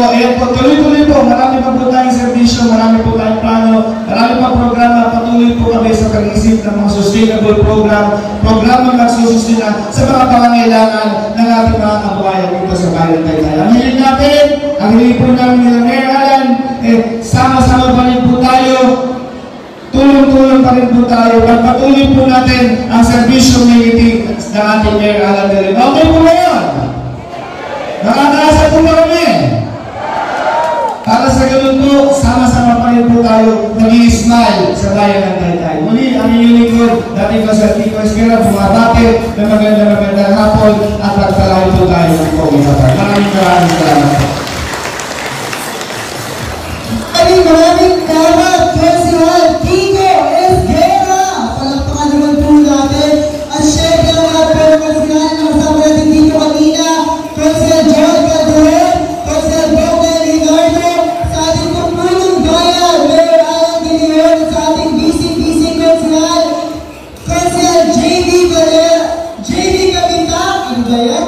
tuloy-tuloy po, marami pa po tayong servisyo, marami po tayong plano, marami pa programa, patuloy po kami sa pag-isip ng mga sustainable programang nagsusustina sa mga pangangailangan ng ating mga kababayan dito sa bayan Taytay. Ang hiling natin, ang hiling po namin nila Mayor Alan, sama-sama pa rin po tayo, tulong-tulong pa rin po tayo, pagpatuloy po natin ang servisyo ng ating Mayor Alan. Okay po na yun? Nakakaasa po na kami. Para sa ganun po, sama-sama pa rin po tayo nag-i-smile sa bayan ng Taytay. Muli, ang inyong lingkod, dating Marcial Kiko Esguerra, bumabati na magandang hapon at nagtalayo po tayo ng pag-usapan. Maraming salamat. Maraming salamat, Marcial Kiko Esguerra. Palakpakan naman po natin. At syempre ang mga pera-Marcial na kasama natin dito kanina. Marcial John Calderon, Marcial Bogdan Leonardo, sa ating pagpunong gaya, Mayor Alan de Leon, sa ating BC Marcial, Marcial JV Kamita, ano ba yan?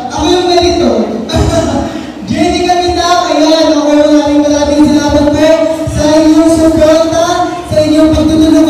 Ako yung ganito. JV Kamita, ayan, ako maraming salamat po sa inyong suporta, sa inyong pagtutulong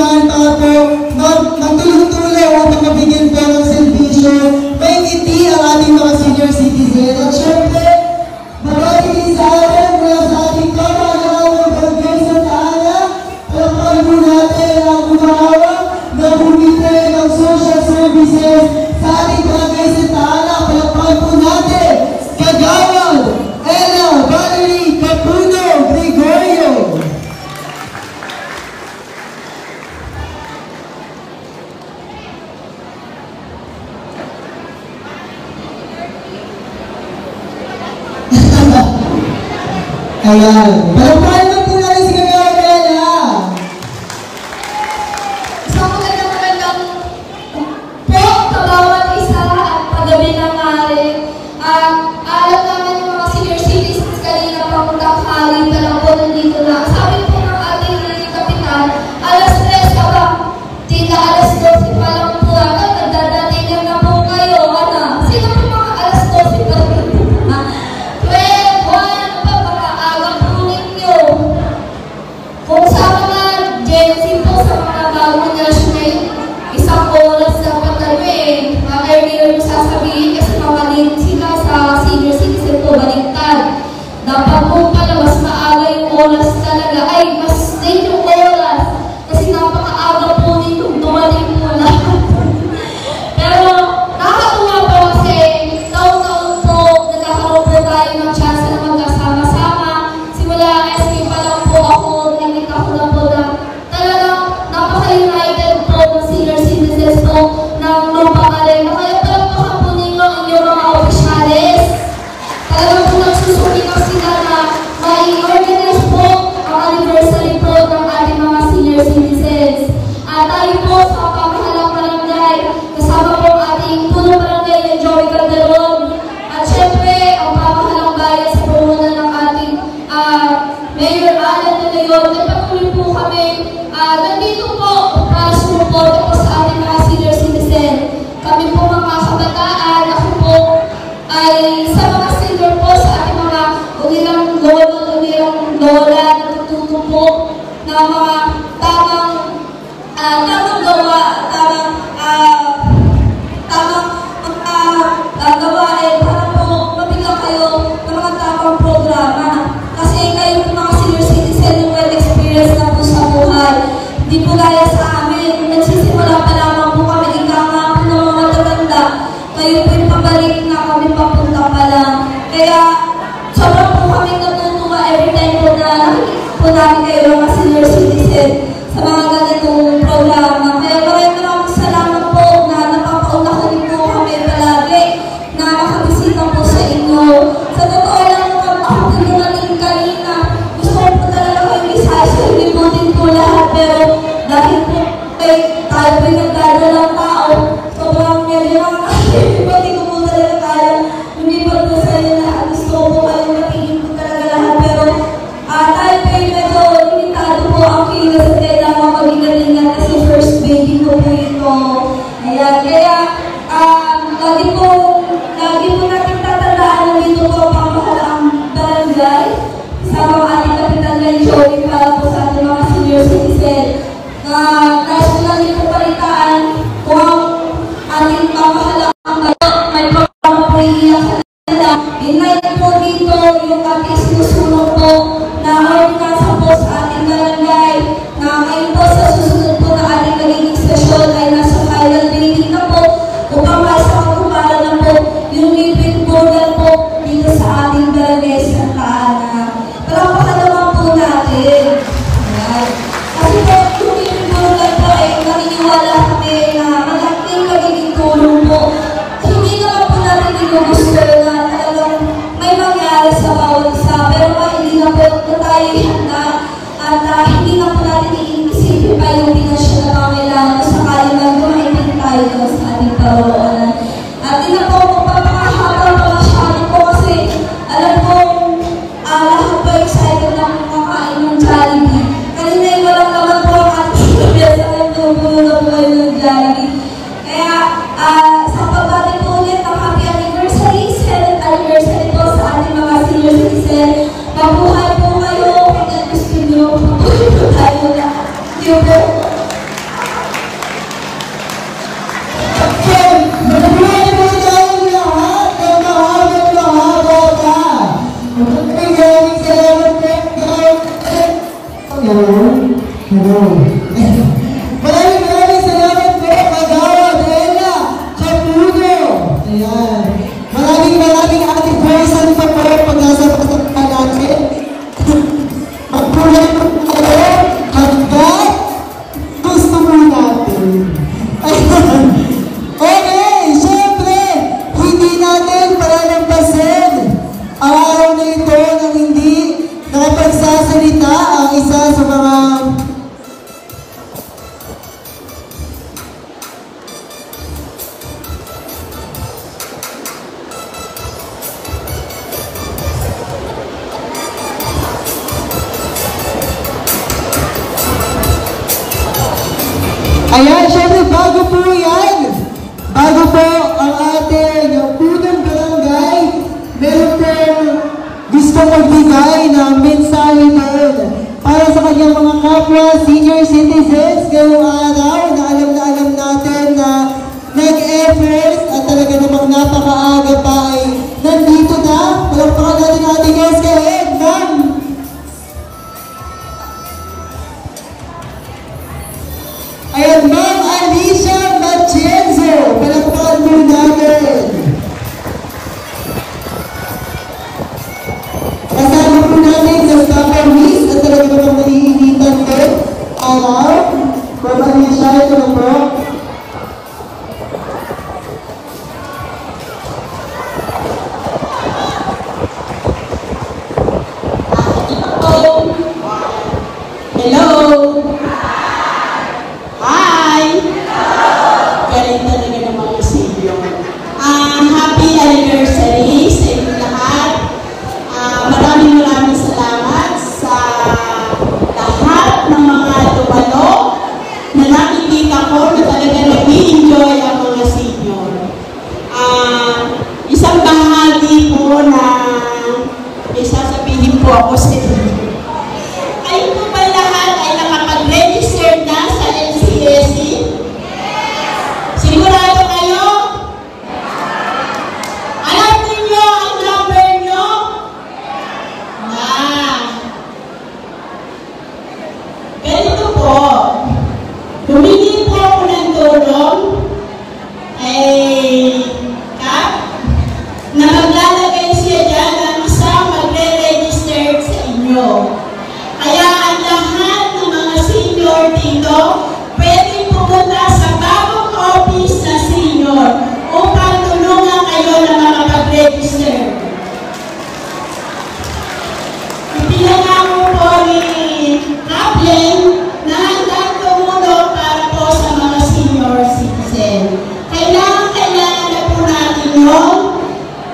Ayan. Palagpakan lang po natin si Kagaya. Isang magandang po sa bawat isa at pagabi ng hari. Alam naman yung mga senior citizens kanina pamuntang hari pa lang po nandito na. Sabi po ng ating kapitan, alas 3 ka ba? Tila alas 12 pa lang po ata. Nagdadating na po kayo. Ano? Sino po mga alas 12 pa lang? 12, 1, pa makaaga po ninyo. Kung sa mga Gen Z po, sa mga bagong generation, isang oras dapat kami. Earlier yung sasabihin kasi mamalit sila sa senior citizen po, baliktad. Dapat po pala mas maaga yung oras talaga. Ay, mas late yung oras. Kasi napakaaga po nito dumating po lahat. Pero nakakatuwa po kasi taon-taon po nagkakaroon po tayo ng chance na magkasama-sama. Simula SK pa lang po ako, nakita ko na po na talagang napaka-united po ng senior citizens po ng Lupang Arena. Kaya palagpakan po ninyo ang inyong mga opisyalis. Talagang po nagsusumikas sila na mai-organize po ang anniversary po ng ating mga senior citizens. At tayo po sa pamahalang barangay, kasama po ang ating punong barangay na Joey Calderon. At syempre, ang pamahalang bayan sa pumunan ng ating Mayor Alan de Leon. At patuloy po kami nandito po para sumuporta po sa ating mga senior citizen. Kami po mga kabataan, ako po ay sa mga senior po sa ating mga ulilang lolo, ulilang lola, natututo po na mga tamang gawa, tamang gawain para po mabigyan kayo ng mga tamang programa. Kasi kayo po mga senior citizen yung well experience na po sa buhay. Hindi po gaya sa amin. Nagsisimula pa lamang po kami, ika nga po ng mga mataganda. Kayo po yung pabalik na kami papunta pa lang. Kaya sobrang po kami natutuwa every time po na nakikita po namin kayo mga senior citizen sa mga ganitong programa. Kaya maraming salamat po na napapaunlakan po kami palagi na makabisita po sa inyo. Sa totoo lang po, ako po dumating kanina. Gusto ko po talaga kayo isa-isa. Hindi po din po lahat. Pero dahil po tayo po yung nagdadalang tao, sobrang medyo hindi ko po talaga kaya lumipad po sa inyo lahat. Gusto ko po kayo matingin po talaga lahat. Pero tayo po yung medyo limitado po ang kilos at kailangan mag-ingalingan kasi first baby ko po ito. Ayan, kaya lagi po natin tatandaan na dito po pamahalaang barangay sa mga ating kapitan na Joey para po sa ating mga senior citizen. Nais ko lang din po palitaan kung ang ating pamahalaang may programa po iiyak sa kanila. Invite po dito yung ating sinusunod po na ordinansa po sa ating barangay na ngayon po sa susunod po na ating nagiging session ay nasa final reading na po upang maisakatuparan na po yung living border po dito sa ating barangay sa Ana. Palampakan naman po natin. Ayan. Kasi po yung living border po ay naniniwala kami na malaking magiging tulong po. Hindi naman po natin ginugusto na talagang may mangyari sa bawat isa pero hindi na po tayo handa at Ayan, syempre bago po yan. Bago po ang ating unang barangay, meron pong gusto magbigay ng mensahe din para sa kanyang mga kapwa senior citizens ngayong araw na alam natin na nag-efforts at talaga namang napakaaga pa ay nandito na. Palakpakan natin ating SKM, ma'am. Ayan, Ma'am Alicia Machenzo. Palakpakan mo natin. Kasama po natin sa Summer Miss at talaga namang naiinitan din. Araw. Ma'am Alicia, ito na po. Hello! Hi! Galing talaga ng mga senior. Happy anniversary sa inyo lahat. Maraming salamat sa lahat ng mga dumalo na nakikita ko na talaga nag-i-enjoy ang mga senior. Isang bahagi po na may sasabihin po ako sa inyo. Kayo po ba lahat ay nakapag-register na sa LCSC? Sigurado kayo? Alam niyo ang number nyo? Ganito po. Humingi po ako ng tulong na maglalagay siya dyan ng isang magre-register sa inyo. Kaya ang lahat ng mga senior dito, pwedeng pumunta sa bagong office na senior upang tulungan kayo na makapag-register. Ipinangako po ni Kaplan na hanggang tumulong para po sa mga senior citizen. Kailangan na po natin yun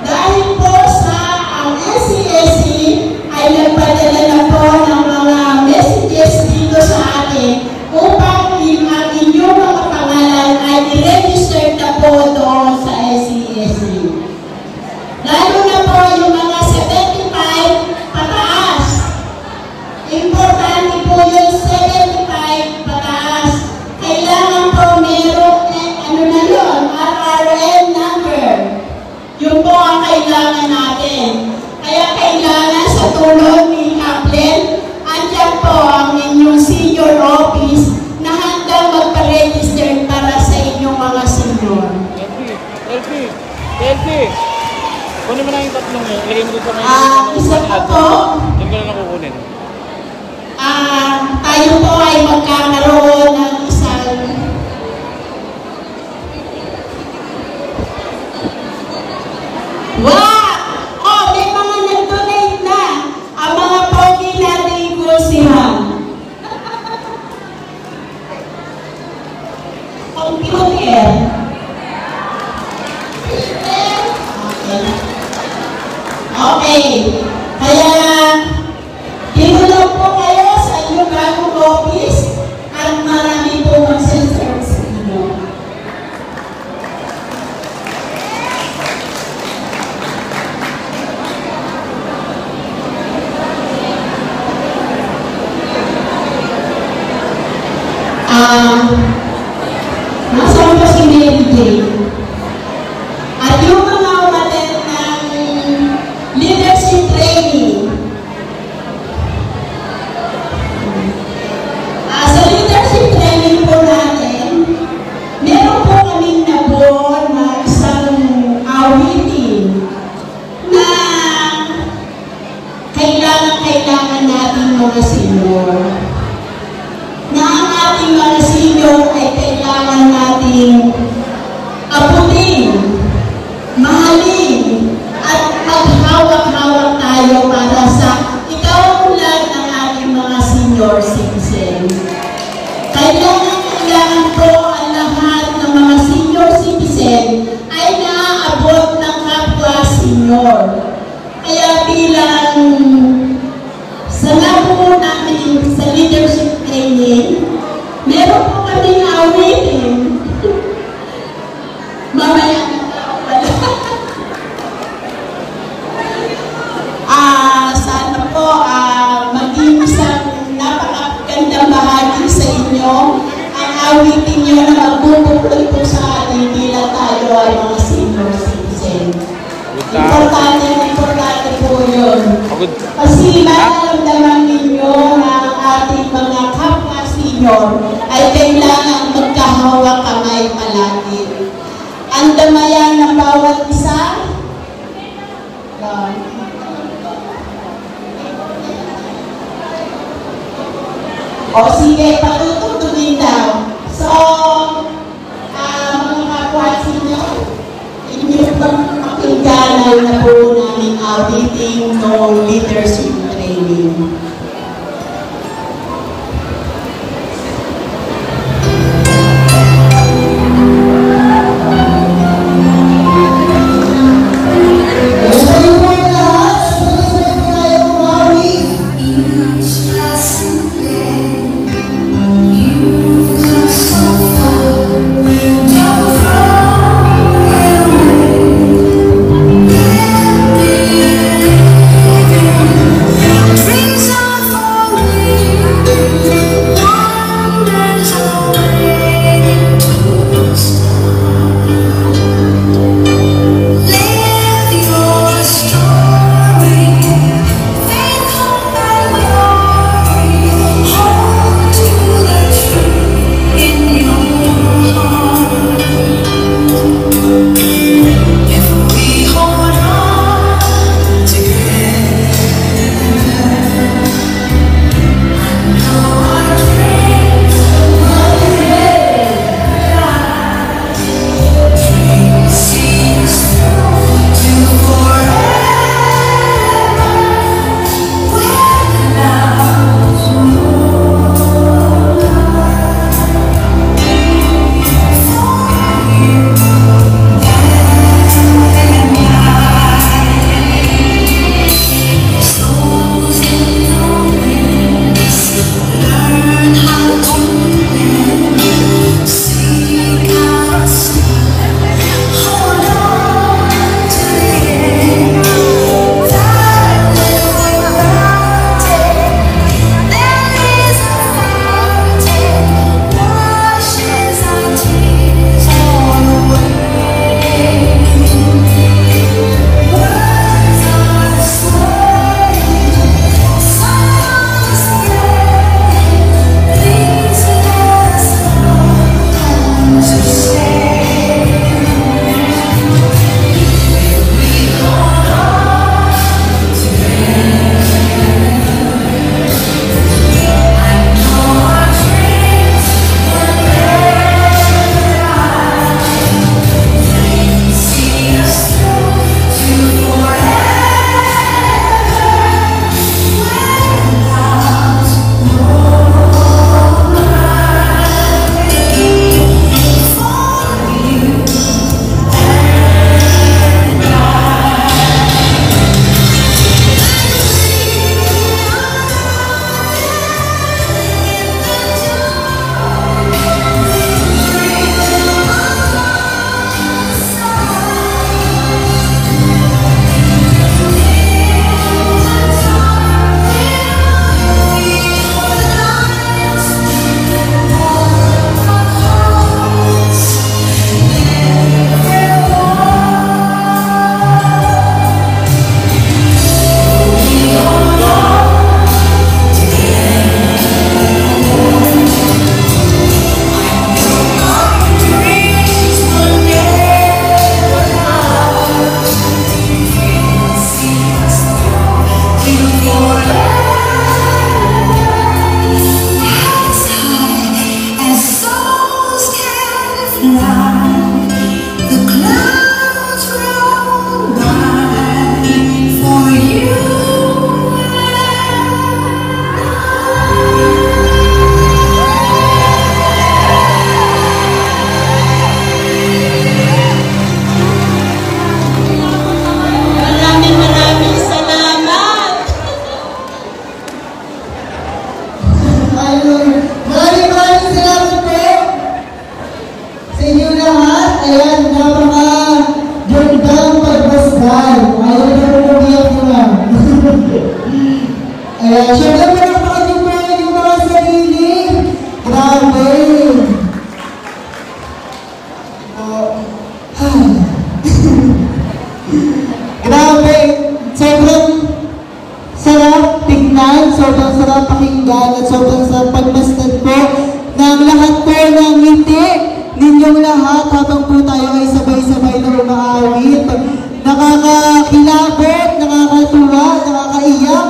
dahil po sa ang LCSC ay nagpadala na po ng mga messages dito sa atin upang ang inyong mga pangalan ay i-register na po doon sa LCSC. Lalo na po yung mga 75 pataas. Importante po yung 75 pataas. Kailangan po merong RRN number. Yun po ang kailangan natin. Kaya kailangan sa tulong ni Kaplan, andyan po ang inyong senior office na handang magpa-register para sa inyong mga senior. LP! Kunin mo na yung tatlong yun. Ilagay mo doon sa may isa pa po. Hindi ko na nakukunin. Tayo po ay magkakaroon ng isang may mga nag-donate na ang mga pogi natin kursihan. Computer. Okay. Kaya, tinulong po kayo sa inyong bagong office at marami po mag-serve sa inyo. Nasaan po si Mary Jane? At yung mga umaten ng leadership training. Sa leadership training po natin, meron po kaming nabuo na isang awitin na kailangan natin mga senior. Na ang ating mga senior ay kailangan nating abutin, mahalin, at maghawak-hawak tayo para sa ikauunlad ng ating mga senior citizens. Kailangan po ang lahat ng mga senior citizen ay naaabot ng kapwa senior. Kaya bilang sa nabuo namin sa leadership training, meron po kami awit ay mga senior citizen. Importante po yun. Kasi mararamdaman ninyo na ang ating mga kapwa senior ay kailangan magkahawak kamay palagi. Ang damayan ng bawat isa, o sige, patutugtugin daw. So, mga kapwa senior, inyo bang pakingganan na po namin auditing no leadership training? sarap pakinggan at sobrang sarap pagmasdan po ng lahat po ng ngiti ninyong lahat habang po tayo ay sabay-sabay na umaawit. Nakakakilabot, nakakatuwa, nakakaiyak.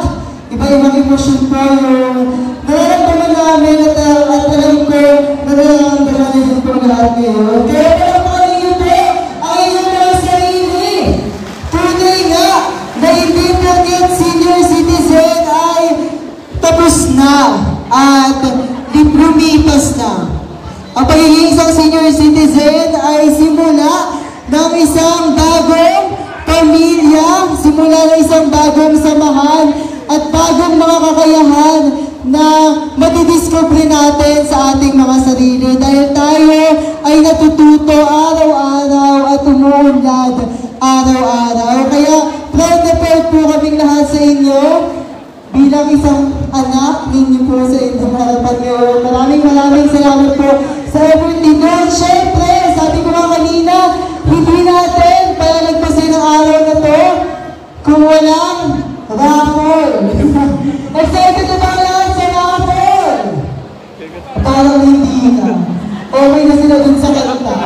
Iba-ibang emosyon po yung nararamdaman namin at alam ko nararamdaman niyo po lahat ngayon. Kaya nararamdaman niyo po ang inyong mga sarili. Tunay nga na hindi porket senior citizen ay tapos na at lumipas na. Ang pagiging isang senior citizen ay simula ng isang bagong pamilya, simula ng isang bagong samahan at bagong mga kakayahan na matidiscover natin sa ating mga sarili dahil tayo ay natututo araw-araw at umuunlad araw-araw. Kaya proud na proud po kaming lahat sa inyo bilang isang anak ninyo po sa inyong harapan ngayon. Maraming salamat po sa everything. Siyempre, sabi ko nga kanina, hindi natin palagpasin ang araw na to kung walang raffle. Excited na ba lahat sa raffle? Parang hindi na. Okay na sila dun sa kanta.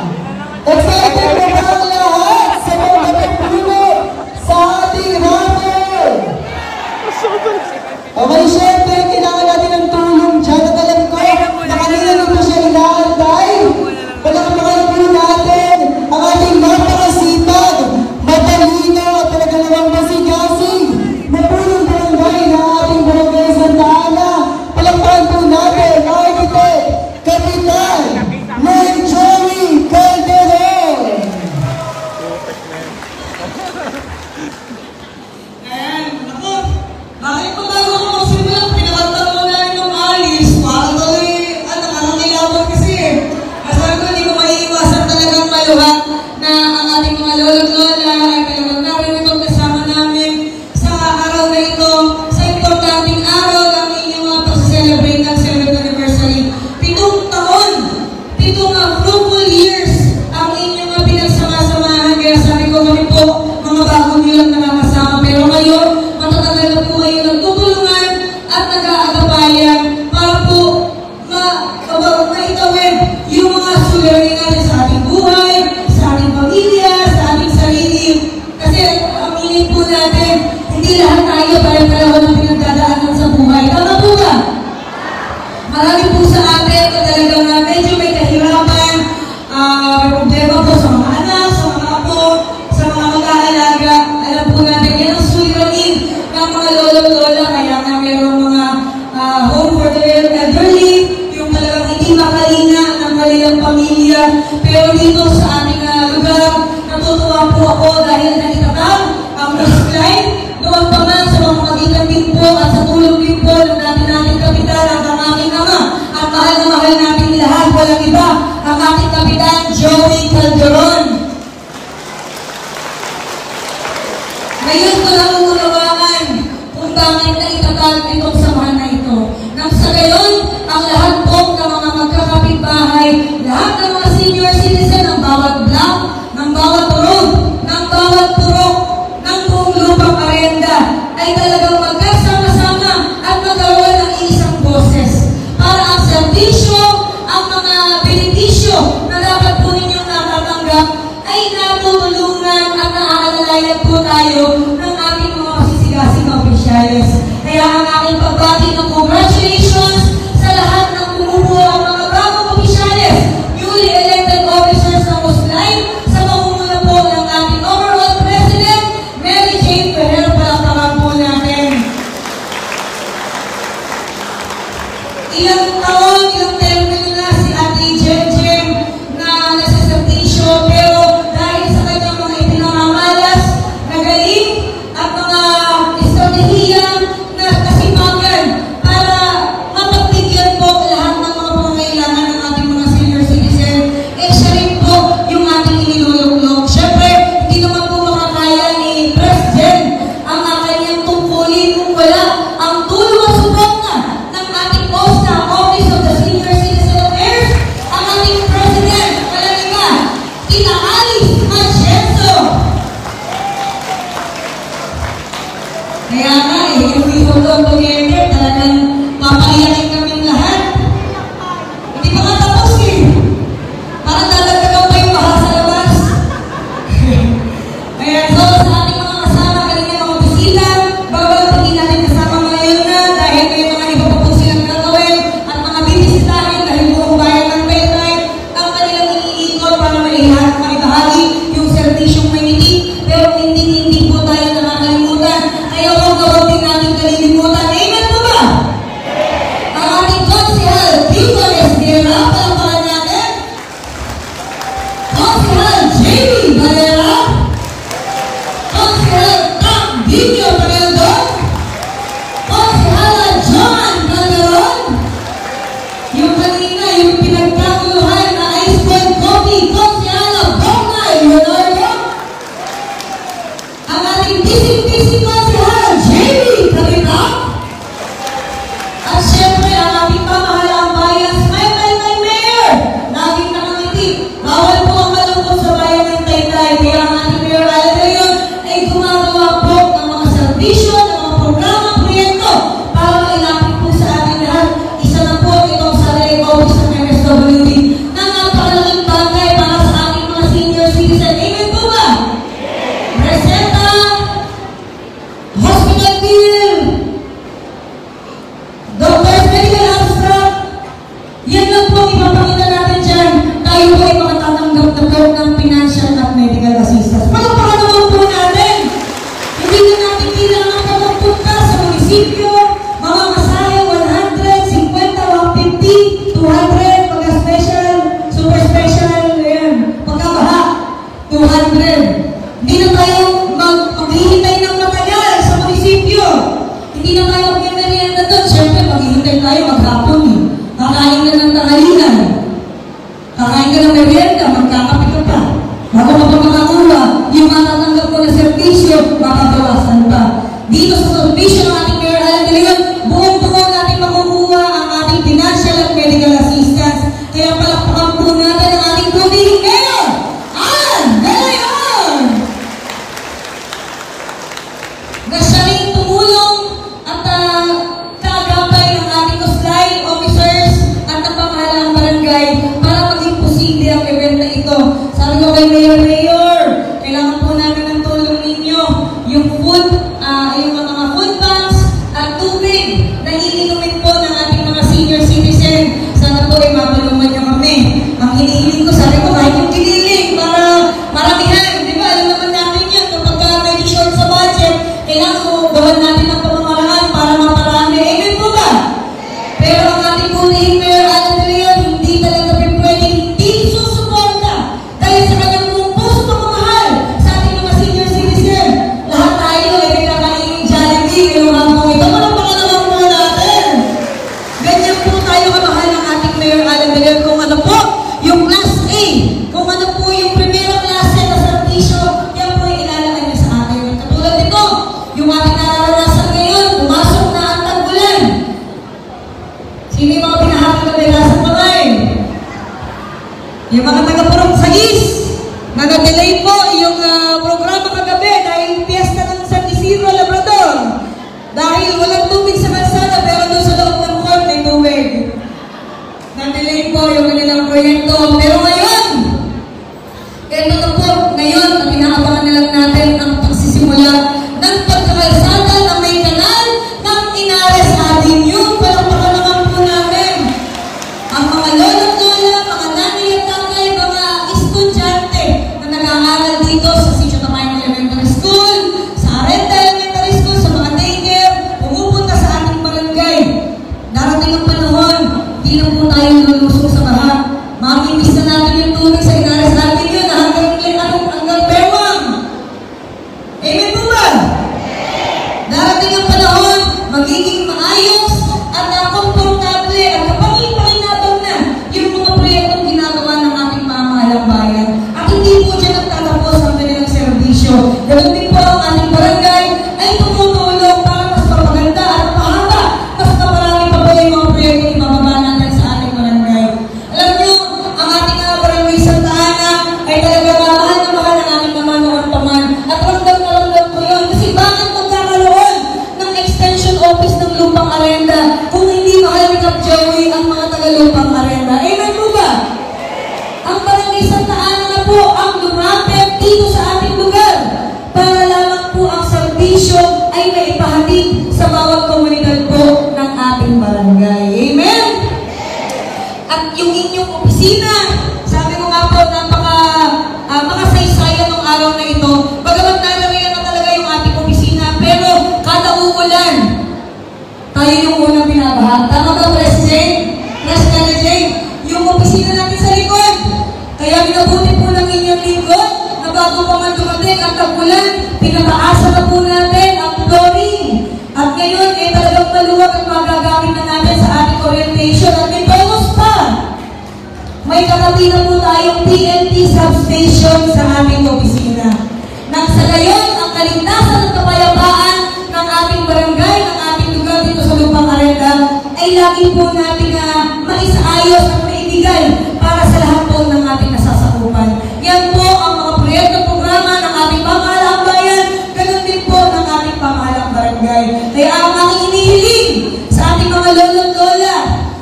Excited na ba lahat sa mga puno sa ating raffle? Okay, syempre, kailangan natin ng tulong dyan. At alam ko, na kanina nung po siya inaantay. Palakpakan po natin ang ating napakasipag, matalino at talaga namang masigasig na punong barangay na ating barangay Santa Ana. Palakpakan po natin, Architect Kapitan Len Joey Calderon. Bakit pa bago ko magsimula? Pinakanta mo na rin ng alis. Parang tuloy, nakakakilabot kasi eh. Masabi ko, hindi ko maiiwasan talagang maluhat na ang ating mga lolo't lola ay talagang narin itong kasama namin sa araw na ito, sa importanteng araw ng inyong mga pag-celebrate ng 7th anniversary. 7 taon, 7 fruitful years ang inyong mga pinagsama-samahan. Kaya sabi ko kami po, mga bagong nyo lang nakakasama. Pero ngayon, matatagay na po kayo nagtutulungan at nag-aagabayan para po maitawid yung mga suliranin natin sa ating buhay, sa ating pamilya, sa ating sarili. Kasi aminin po natin, hindi lahat tayo pare-pareho ng pinagdadaanan sa buhay. Tama po ba? Marami po sa atin na talagang medyo may kahirapan, problema po sa mga anak, sa mga apo, sa mga mag-aalaga. Alam po natin, yan ang suliranin ng mga lolo-lola. Kaya nga mayroong mga home for the elderly, yung talagang hindi makalina ng kanilang pamilya. Pero dito sa ating lugar, natutuwa po ako dahil naitatag ang Muslim. Noon pa man sa mga magitan din po at sa tulong din po ng nating kapitan at ang aking ama. At mahal na mahal natin lahat, walang iba, ang ating kapitan Joey Calderon. Ngayon ko lang uunawaan kung bakit naitatag itong samahan na ito. Nang sa gayon, ang lahat po ng mga magkakapitbahay, lahat ng mga senior citizen ng bawat block, ng bawat road, ng bawat purok, ng buong lupang arenda, ay talagang magkasama-sama at magkaroon ng isang boses para ang servisyo, ang mga benepisyo na dapat po ninyong natatanggap ay natutulungan at naaalalayan po tayo ng ating mga masisigasig na opisyales. Kaya ang aking pagbati ng congratulations sa lahat ng bumubuo ang mga bagong opisyales, newly elected officers ng Muslim, sa pamumuno po ng ating overall President, Mary Jane Ferrer. Palakpakan po natin. Ilang taon, ilang termino na si Ate Jem na nasa servisyo, pero dahil sa kanyang mga ipinangamalas na galing at mga estratehiya na kasipagan para mapagbigyan po lahat ng mga pangailangan ng ating mga senior citizen, eh siya rin po yung ating inilulunglong. Siyempre, hindi naman po makakaya ni President ang kanyang tungkulin kung wala ang tulong at suporta ng ating OSA, Office of the Senior Citizen Affairs, ang ating President, Kalaliga, Tita Alice Atienzo. Kaya nga, yung people don't together, talagang Rodrigo Esguera, palapakan natin. Konsehal JB Valera. Konsehal Tom Dino Panaldon. Konsehala John Calderon. Yung kanina, yung pinagkakuluhan na ice cold coffee, Konsehala Bongay Leonardo. Ang ating bising-bising Konsehala JB Calderon. At syempre, ang ating pamahalang bayan, my mayor, laging nakangiti. Bawal po ang malungkot sa bayan ng Taytay. Kaya ang ating Mayor Alan Leon ay gumagawa po ng mga servisyo, ng mga programa, proyekto, para mailapit po sa ating lahat. Isa na po itong Satellite Office ng MSWD na napakalaking bagay para sa ating mga senior citizen. Amen po ba? Reseta, hospital bill, doctor's medical abstract, yan lang po ipapakita natin dyan. Tayo po ay makatanggap ng financial at medical assistance. Palakpakan naman po natin. Hindi na natin kailangan pagpunta sa munisipyo, mamamasahe 100, 50, 150, 200, pagka special, super special, ayan, pagkabaha, 200. Hindi na tayo maghihintay ng matagal sa munisipyo. Hindi na tayo magmimerienda doon. Siyempre, maghihintay tayo maghapon eh. Kakain ka ng tanghalian. Kakain ka ng merienda, magkakape ka pa. Bago ka pa makakuha, yung matatanggap mo na servisyo, makabawasan pa. Dito sa servisyo ng ating Mayor Alan Leon, buong-buong natin makukuha ang ating financial at medical assistance. Kaya palakpakan po natin ang ating pumihing Mayor Alan Leon! Na siya rin tumulong at kagabay ng ating Kuslay officers at ng pamahalang barangay para maging posible ang event na ito. Sabi ko kay Mayor, kailangan po namin ng tulong ninyo. Yung food, yung mga food banks at tubig na iinumin po ng ating mga senior citizen. Sana po ay mapalungan nyo kami. Ang hinihiling ko, sabi ko, kahit yung giniling para maramihan. Di ba? Alam naman natin yan. Kapag medyo short sa budget, kailangan mo gawan natin ang pamamaraan para maparami. Amen po ba? Pero ang ating punihing Mayor Alan Leon, hindi talaga pwede hindi susuporta dahil sa kanyang buong puso pagmamahal sa ating mga senior citizen. Lahat tayo ay pinakaingin Jollibee ngayong hapong ito. Palakpakan naman po natin. Ganyan po tayo kamahal ng ating Mayor Alan Leon kung ano po yung class A, kung ano po yung primera klase na servisyo, yan po yung ilalagay niya sa atin. Katulad nito, yung ating nararanasan ngayon, pumasok na ang tag-ulan. Sino yung mga pinahati na may lasang kamay? Yung mga taga-purong sagis, nag-delay po yung programa kagabi dahil piyesta ng San Isidro Labrador. Dahil walang tubig sa kalsada pero doon sa loob ng court may tubig. Nag-delay po yung kanilang proyekto. Pero ngayon, ito na po, ngayon, pinakabangan na lang natin ang pagsisimula ng pagkakalsada na may kanal ng Inares Avenue. Palakpakan naman po namin ang mga lolo-lola, mga nanay at tatay, mga estudyante na nag-aaral dito sa Sitio Tamayan Elementary School, sa Arenda Elementary School, sa mga daycare, pumupunta sa ating barangay. Darating ang panahon, hindi na po tayo lulusong sa baha. Mamimiss na natin yung tubig sa Inares Avenue na hanggang Bewang. Amen po ba? Darating ang panahon, magiging maayos at komportable at kapangin-panginabang na yung mga proyektong ginagawa ng ating mamahalang bayan. At hindi po dyan nagtatapos ang kanilang serbisyo. Ganun din po ang ating barangay ay tumutulong para mas mapaganda at mahaba, mas naparami pa po yung mga proyektong ibababa natin sa ating barangay. Alam nyo, ang ating barangay Santa Ana ay talaga mahal na mahal ng ating mga noon pa man. At ramdam na ramdam ko yun. Kasi bakit magkakaroon ng extension office ng Lupang Arenda kung hindi mahal ni Cap Joey ang mga taga-Lupang Arenda? Amen po ba? Ang barangay Santa Ana na po ang lumapit dito sa ating lugar para lamang po ang serbisyo ay maipahatid sa bawat komunidad po ng ating barangay. Amen? At yung inyong opisina, sabi ko nga po, makasaysayan ng araw na ito. Bagamat narariyan na talaga yung ating opisina, pero kada uulan, tayo yung unang binabaha. Tama ba, President? President yan, pinataasa na po natin ang flooring. At ngayon, talagang maluwag at magagamit na natin sa ating orientation. At may bonus pa. May katabi na po tayong PNP substation sa aming opisina. Nang sa gayon, ang kaligtasan at kapayapaan ng ating barangay, ng ating lugar dito sa Lupang Arenda, ay lagi po natin na maisaayos at maibigay para sa lahat po ng ating nasasakupan. Yan po ang mga proyekto programa ng ating pamahalaang bayan, ganun din po ng ating pamahalaang barangay. Kaya ang aking inihiling sa ating mga lolo't lola,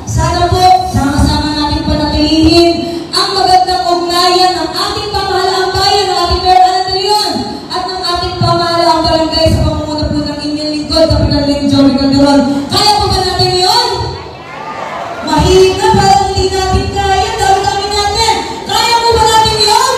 sana po sama-sama natin panatilihin ang magandang ugnayan ng ating pamahalaang bayan, ng ating Mayor Alan de Leon, at ng ating pamahalaang barangay sa pamumuno po ng inyong lingkod, Kapitan Leng Joey Calderon. Kaya po ba natin yun? Mahilig na parang hindi natin kaya, dami-dami natin. Kaya po ba natin yun?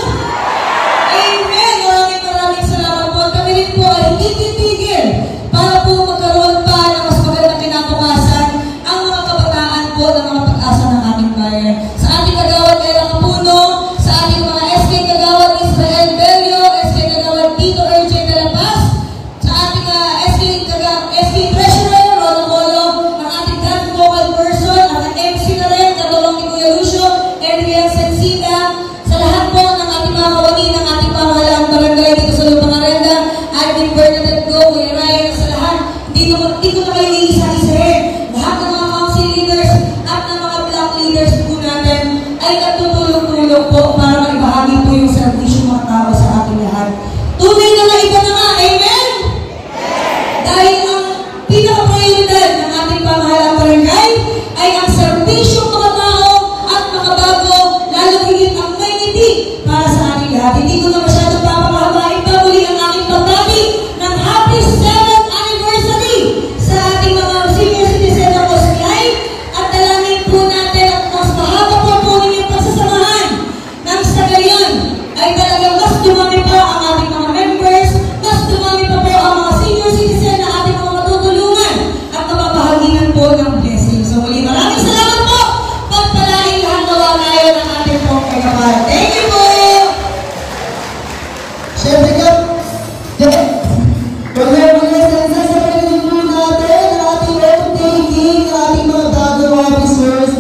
Amen! Maraming salamat po. Kami rin po ay hindi titigil para po magkaroon pa ng mas magandang kinabukasan ang mga kabataan po ng mga pag-asa ng ating bayan. Sa ating kagawad Ella Capuno, sa ating mga SK kagawad Israel Bello, SK kagawad Tito RJ de la Paz, sa ating SK Treasurer Rolo Molo, ang ating God Vocal Person, ang MC na rin, katulong ni Kuya Lucio, Adrian Sensida, sa lahat po ng ating mga kawani ng ating pamahalaang barangay dito sa Lupang Arenda, Admin Bernadette Go, Kuya Ryan, sa lahat, hindi ko na kayo iisa-isahin. Lahat ng mga council leaders at ng mga block leaders po natin ay nagtutulong-tulong po para maibahagi po yung servisyo mga tao sa ating lahat. Tunay na iba na nga, amen? Dahil ang pinaka-prioridad ng ating pamahalaang barangay ay ang serbisyong mga tao at makabago, lalo higit ang may ngiti para sa ating lahat. Hindi ko na masyadong papakahabain pa muli ang aking pagbati ng happy 7th anniversary sa ating mga senior citizen na Osklay at dalangin po natin at mas mahaba po yung pagsasamahan nang sa gayon ay talagang mas dumami pa ang ating mga members, mas dumami pa po ang mga senior citizen na ating mga matutulungan at napapahaginan po ng blessing. So muli, maraming salamat po. Pagpalain lahat nawa tayo ng ating pong kagawad. Thank you po! Siyempre ka, pag-muli sasabihin po natin ang ating overtaking, ang ating mga bagong officers.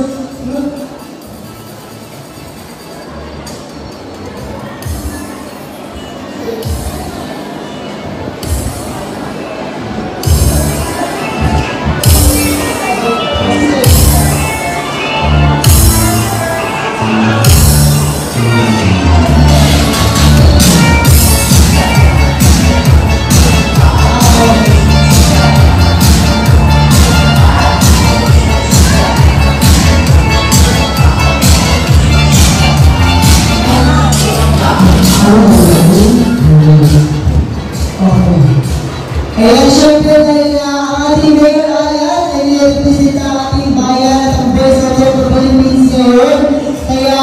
Kaya siyempre dahil ang ating Mayor Alan ay nirepresenta ang ating bayan at ang best of the Philippines ngayon. Kaya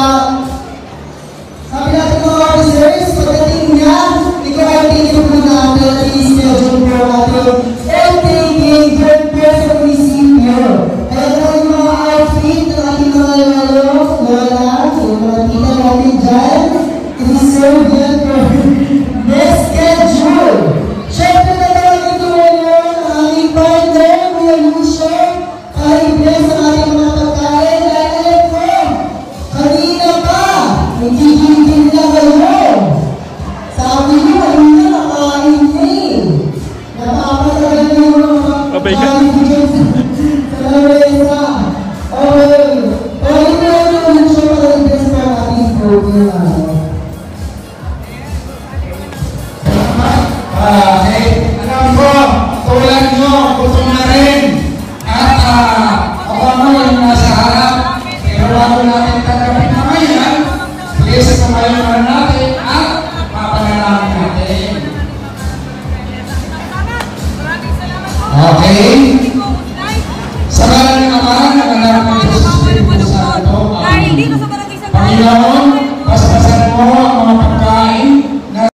sabi natin mga officers, pagdating niya, ikaw ay tingin po natin at i-schedule po natin everything for person receiver. Kaya natin mga outfit ng ating mga lolo, lola, yung mga tita natin dyan, i-serve yan for next schedule. Siyempre na talagang ito ngayon, ang aming partner, Kuya Lucio, i-bless ang ating mga pagkain dahil alam ko, kanina pa, nagkikingin na kayo. Sabi niyo, kanina nakain niya eh. Napapatagal niyo yung mga pagkain dyan sa lamesa. Okay. Pwede na yung Lucio para i-bless ang ating program. Alam ko, tulad nyo, gutom na rin. At ako mo yung nasa harap. Pero bago natin tanggapin na ngayon, please kumayon natin at papanalangin natin. Okay?